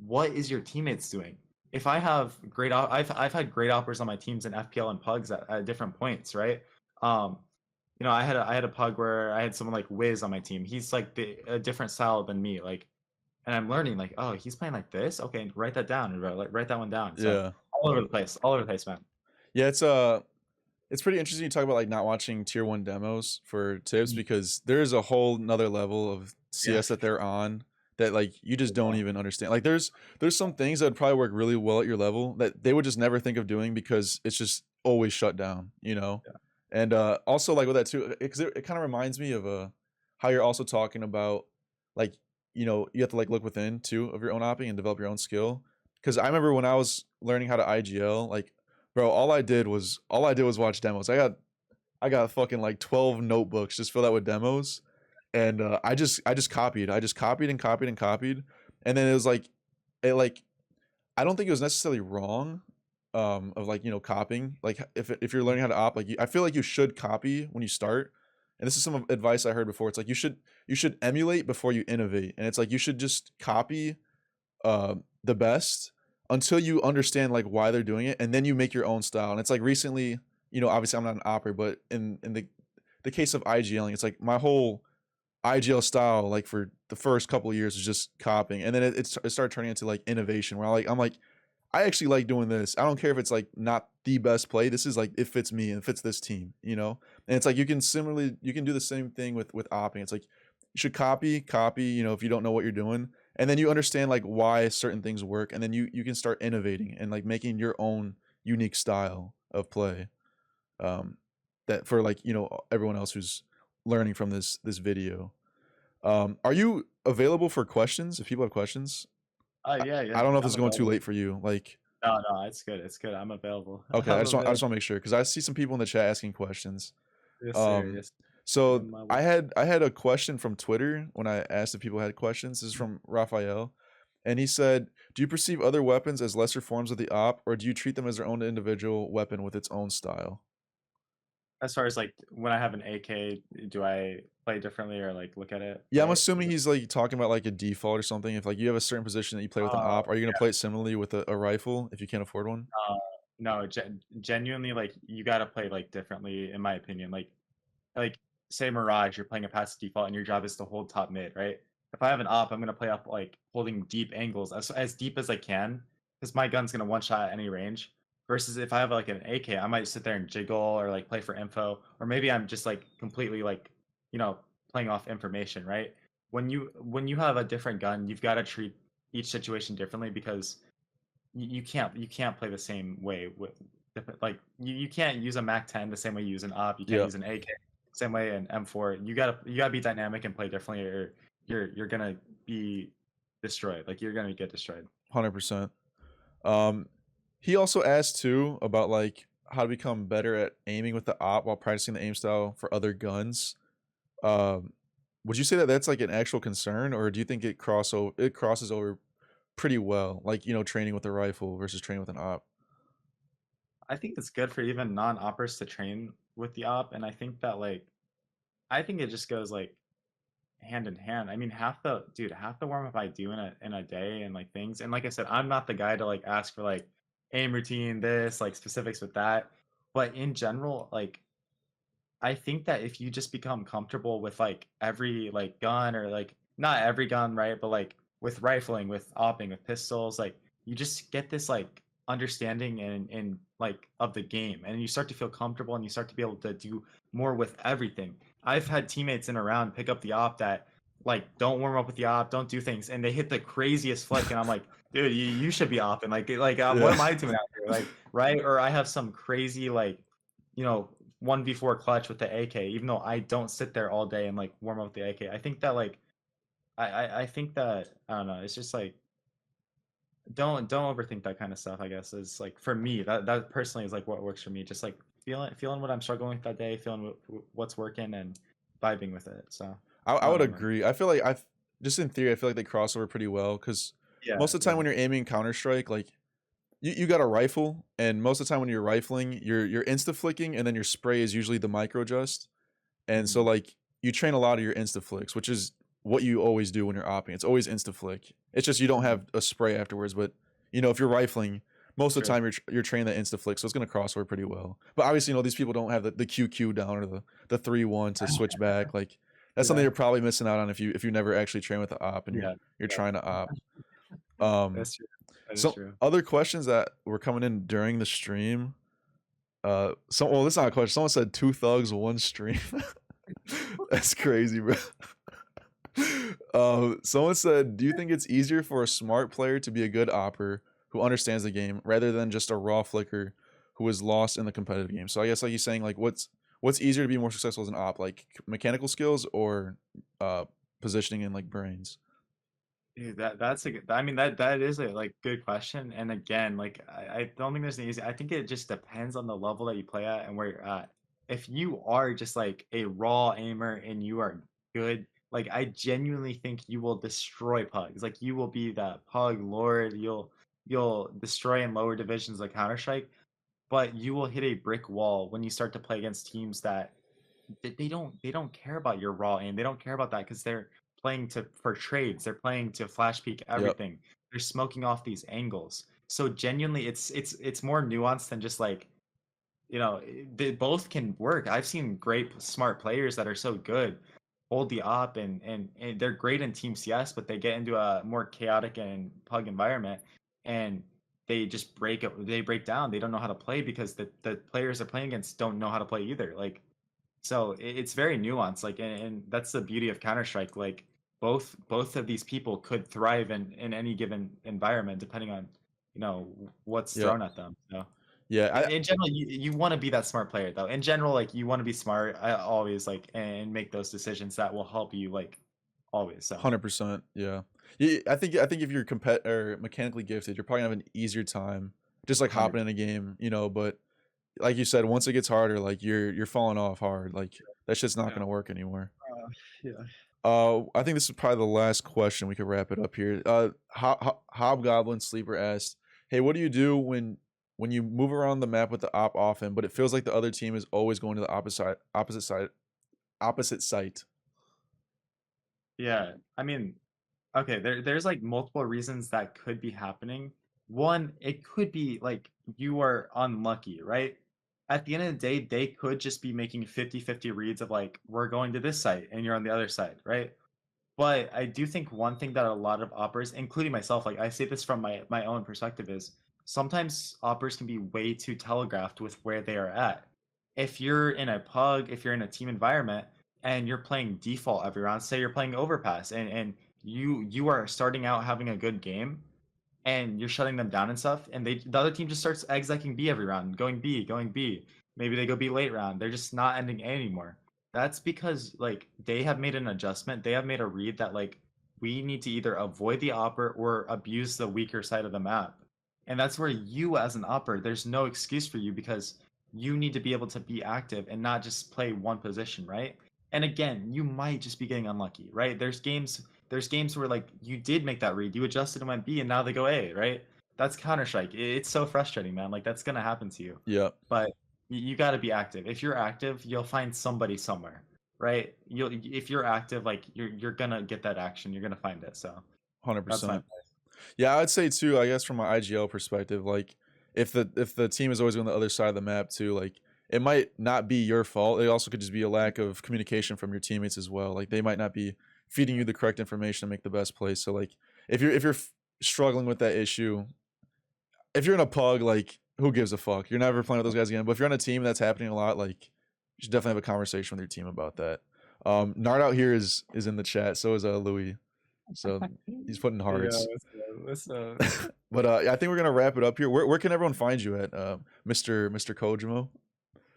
S2: what is your teammates doing? If I have I've had great operators on my teams in FPL and pugs at different points, right? Um, I had a pug where I had someone like Wiz on my team. He's like a different style than me, like, and I'm learning like, oh, he's playing like this. Okay, write that down, and like write that one down. So
S1: Yeah.
S2: all over the place, man.
S1: Yeah, it's pretty interesting you talk about like not watching tier one demos for tips
S2: Mm.
S1: because there's a whole nother level of
S2: Yeah.
S1: CS that they're on that like you just don't
S2: Yeah.
S1: even understand. Like there's some things that would probably work really well at your level that they would just never think of doing because it's just always shut down, you know?
S2: Yeah.
S1: And also like with that too, because it kind of reminds me of how you're also talking about like, you have to like look within too of your own opping and develop your own skill. Because I remember when I was learning how to IGL, like bro, all I did was watch demos. I got fucking like 12 notebooks just filled out with demos, and I just copied. I just copied and copied and copied, and then it like I don't think it was necessarily wrong, of like copying. Like if you're learning how to op, like I feel like you should copy when you start. And this is some advice I heard before. It's like you should emulate before you innovate, and it's like you should just copy the best until you understand like why they're doing it, and then you make your own style. And it's like recently, obviously I'm not an opera, but in the case of IGLing, it's like my whole IGL style, like for the first couple of years, was just copying, and then it started turning into like innovation, where I'm like I actually like doing this. I don't care if it's like not the best play. This is like it fits me and it fits this team, And it's like you can do the same thing with opping. It's like you should copy, if you don't know what you're doing, and then you understand like why certain things work, and then you can start innovating and like making your own unique style of play. Um, that for like everyone else who's learning from this video. Are you available for questions if people have questions?
S2: Oh
S1: I,
S2: yeah,
S1: I
S2: yeah.
S1: don't know if this
S2: I'm
S1: is going too
S2: available.
S1: late for you. Like,
S2: No, no, it's good. It's good. I'm available.
S1: okay, I
S2: I'm
S1: just want I
S2: available.
S1: just want to make sure because I see some people in the chat asking questions.
S2: Yes, sir.
S1: Um,
S2: Yes.
S1: so
S2: On my way.
S1: I had a question from Twitter when I asked if people had questions. This is from Raphael, and he said, "Do you perceive other weapons as lesser forms of the op, or do you treat them as their own individual weapon with its own style?"
S2: As far as like when I have an AK, do I play differently or like look at it
S1: Yeah, I'm
S2: right?
S1: assuming he's like talking about like a default or something. If like you have a certain position that you play with an
S2: Oh,
S1: op, are you gonna play it similarly with a rifle if you can't afford one?
S2: uh, no, genuinely, like you gotta play like differently, in my opinion. Like say Mirage, you're playing a passive default, and your job is to hold top mid, right? If I have an op, I'm gonna play up like holding deep angles as deep as I can, because my gun's gonna one shot at any range. Versus if I have like an AK, I might sit there and jiggle or like play for info, or maybe I'm just like completely like you know playing off information, right? When you have a different gun, you've got to treat each situation differently because you can't play the same way with different like you can't use a Mac 10 the same way you use an op. You can't
S1: Yeah,
S2: use an AK same way an M4. You gotta be dynamic and play differently, or you're gonna be destroyed. Like you're gonna get destroyed.
S1: 100%. Um, he also asked too about like how to become better at aiming with the op while practicing the aim style for other guns. Um, would you say that that's like an actual concern, or do you think it crosses over pretty well, like training with a rifle versus training with an op?
S2: I think it's good for even non-oppers to train with the op, and I think that like I think it just goes like hand in hand. I mean, half the warm up I do in a day and like things. And like I said, I'm not the guy to like ask for like aim routine, this like specifics with that. But in general, like I think that if you just become comfortable with like every like gun or like not every gun, right? But like with rifling, with opping, with pistols, like you just get this like understanding and like of the game and you start to feel comfortable and you start to be able to do more with everything. I've had teammates in a round pick up the op that like don't warm up with the op, don't do things, and they hit the craziest flick, and I'm like, dude, you should be opping. What
S1: Yeah,
S2: am I doing out here? Like, right? Or I have some crazy like, you know, 1v4 clutch with the AK, even though I don't sit there all day and like warm up with the AK. I think that like I think that I don't know, it's just like don't overthink that kind of stuff, I guess, is like for me, that personally is like what works for me. Just like feeling what I'm struggling with that day, feeling what's working and vibing with it. So
S1: I would
S2: whatever.
S1: agree. I feel like I just in theory, I feel like they cross over pretty well because
S2: Yeah,
S1: most of the time
S2: yeah.
S1: when you're aiming Counter Strike, like you got a rifle, and most of the time when you're rifling, you're insta flicking, and then your spray is usually the micro adjust. And so
S2: Mhm.
S1: like you train a lot of your insta flicks, which is what you always do when you're opping. It's always insta flick. It's just you don't
S2: Mhm.
S1: have a spray afterwards, but if you're rifling, most of the
S2: True.
S1: time you're training that insta flick, so it's gonna cross over pretty well. But obviously, these people don't have the QQ down or the 3-1 to switch back. Like that's something
S2: Yeah.
S1: you're probably missing out on if you never actually train with the op and you're
S2: Yeah.
S1: you're
S2: Yeah.
S1: trying to op. Um,
S2: That's true. That is
S1: some
S2: true.
S1: other questions that were coming in during the stream. Well, that's not a question. Someone said two thugs, one stream. That's crazy, bro. Someone said, "Do you think it's easier for a smart player to be a good opper who understands the game rather than just a raw flicker who is lost in the competitive game?" So I guess like he's saying like what's easier to be more successful as an op, like mechanical skills or uh positioning and like brains?
S2: Dude, that's a good. I mean, that is a like good question. And again, like I don't think there's an easy. I think it just depends on the level that you play at and where you're at. If you are just like a raw aimer and you are good, like I genuinely think you will destroy pugs. Like you will be that pug lord. You'll destroy in lower divisions like Counter Strike, but you will hit a brick wall when you start to play against teams that they don't care about your raw aim. They don't care about that because they're playing to for trades. They're playing to flash peek
S1: Yep.
S2: everything. They're smoking off these angles. So genuinely, it's more nuanced than just like they both can work. I've seen great smart players that are so good hold the op and they're great in team CS, but they get into a more chaotic and pug environment and they just break down. They don't know how to play because the players they're playing against don't know how to play either. Like so it's very nuanced, like, and that's the beauty of Counter Strike. Like both of these people could thrive in any given environment, depending on what's
S1: Yep.
S2: thrown at them. So
S1: Yeah.
S2: in general, you want to be that smart player, though. In general, like you want to be smart. I always like and make those decisions that will help you, like always. So
S1: 100%. Yeah. Yeah. I think if you're or mechanically gifted, you're probably gonna have an easier time just like
S2: hundred.
S1: hopping in a game, but like you said, once it gets harder, like you're falling off hard. Like that shit's not
S2: Yeah.
S1: gonna work anymore.
S2: Yeah.
S1: I think this is probably the last question. We could wrap it up here. Hobgoblin Sleeper asked, "Hey, what do you do when you move around the map with the op often, but it feels like the other team is always going to the opposite site?"
S2: Yeah. I mean, okay, there's like multiple reasons that could be happening. One, it could be like you are unlucky, right? At the end of the day, they could just be making 50-50 reads of like, we're going to this site and you're on the other side, right? But I do think one thing that a lot of operators, including myself, like I say this from my own perspective, is sometimes operators can be way too telegraphed with where they are at. If you're in a pug, if you're in a team environment, and you're playing default every round, say you're playing overpass, and you are starting out having a good game, and you're shutting them down and stuff, and the other team just starts execing B every round, going B, going B. Maybe they go B late round. They're just not ending A anymore. That's because like they have made an adjustment. They have made a read that like we need to either avoid the opper or abuse the weaker side of the map. And that's where you as an opper, there's no excuse for you because you need to be able to be active and not just play one position, right? And again, you might just be getting unlucky, right? There's games where like you did make that read, you adjusted and went B, and now they go A, right? That's Counter Strike. It's so frustrating, man. Like that's gonna happen to you.
S1: Yep.
S2: But you got to be active. If you're active, you'll find somebody somewhere, right? If you're active, like you're gonna get that action. You're gonna find it. So that's my
S1: 100%.
S2: advice.
S1: Yeah, I'd say too, I guess from my IGL perspective, like if the team is always on the other side of the map too, like it might not be your fault. It also could just be a lack of communication from your teammates as well. Like they might not be feeding you the correct information to make the best play. So like if you're struggling with that issue, if you're in a pug, like who gives a fuck? You're never playing with those guys again. But if you're on a team that's happening a lot, like you should definitely have a conversation with your team about that. Nard out here is in the chat. So is Louis. So he's putting
S2: Hey,
S1: hearts.
S2: what's up?
S1: But I think we're gonna wrap it up here. Where can everyone find you at, Mr. Cojomo?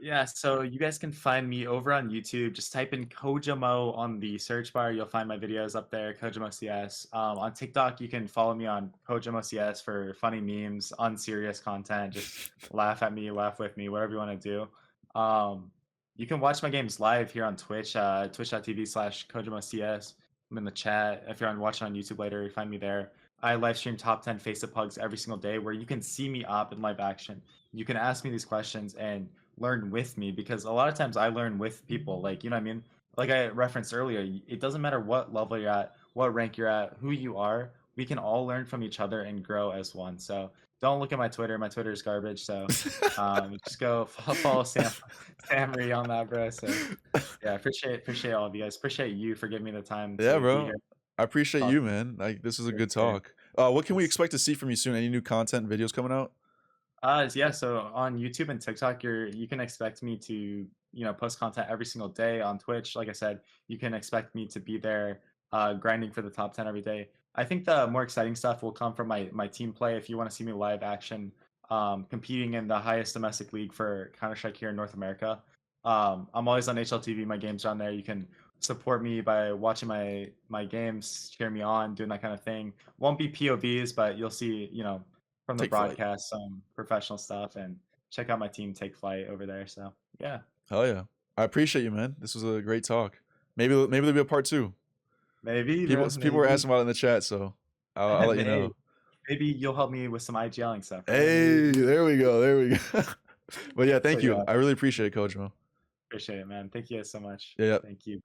S2: Yeah, so you guys can find me over on YouTube. Just type in Cojomo on the search bar. You'll find my videos up there, Cojomo CS. On TikTok, you can follow me on Cojomo CS for funny memes, unserious content. Just laugh at me, laugh with me, whatever you want to do. You can watch my games live here on Twitch, twitch.tv/Cojomo CS. I'm in the chat. If you're watching on YouTube later, you find me there. I live stream top 10 face up pugs every single day where you can see me op in live action. You can ask me these questions and learn with me, because a lot of times I learn with people. Like, you know what I mean? Like I referenced earlier, it doesn't matter what level you're at, what rank you're at, who you are. We can all learn from each other and grow as one. So don't look at my Twitter. My Twitter is garbage. So just go follow Samry on that, bro. So yeah, appreciate all of you guys. Appreciate you for giving me the time
S1: Yeah,
S2: to be
S1: bro.
S2: here.
S1: I appreciate
S2: Talk
S1: you, man. Like this was a
S2: with
S1: good
S2: you.
S1: talk. What can we
S2: It's
S1: expect to see from you soon? Any new content and videos coming out?
S2: Yeah, so on YouTube and TikTok, you can expect me to, post content every single day. On Twitch, like I said, you can expect me to be there, grinding for the top 10 every day. I think the more exciting stuff will come from my team play. If you want to see me live action, competing in the highest domestic league for Counter-Strike here in North America. I'm always on HLTV, my games are on there. You can support me by watching my games, cheer me on, doing that kind of thing. Won't be POVs, but you'll see, from the
S1: Take flight.
S2: broadcast some professional stuff, and check out my team Take Flight over there. So yeah,
S1: Hell yeah. I appreciate you, man. This was a great talk. Maybe there'll be a part two.
S2: maybe,
S1: People
S2: bro,
S1: people were
S2: maybe.
S1: asking about it in the chat, so I'll let you
S2: Hey,
S1: know.
S2: maybe you'll help me with some IGLing stuff, right?
S1: Hey, there we go. There we go. But yeah,
S2: So
S1: thank you.
S2: yeah,
S1: I really appreciate it, Coach Mo.
S2: appreciate it, man. Thank you guys so much.
S1: Yeah, yeah.
S2: Thank you.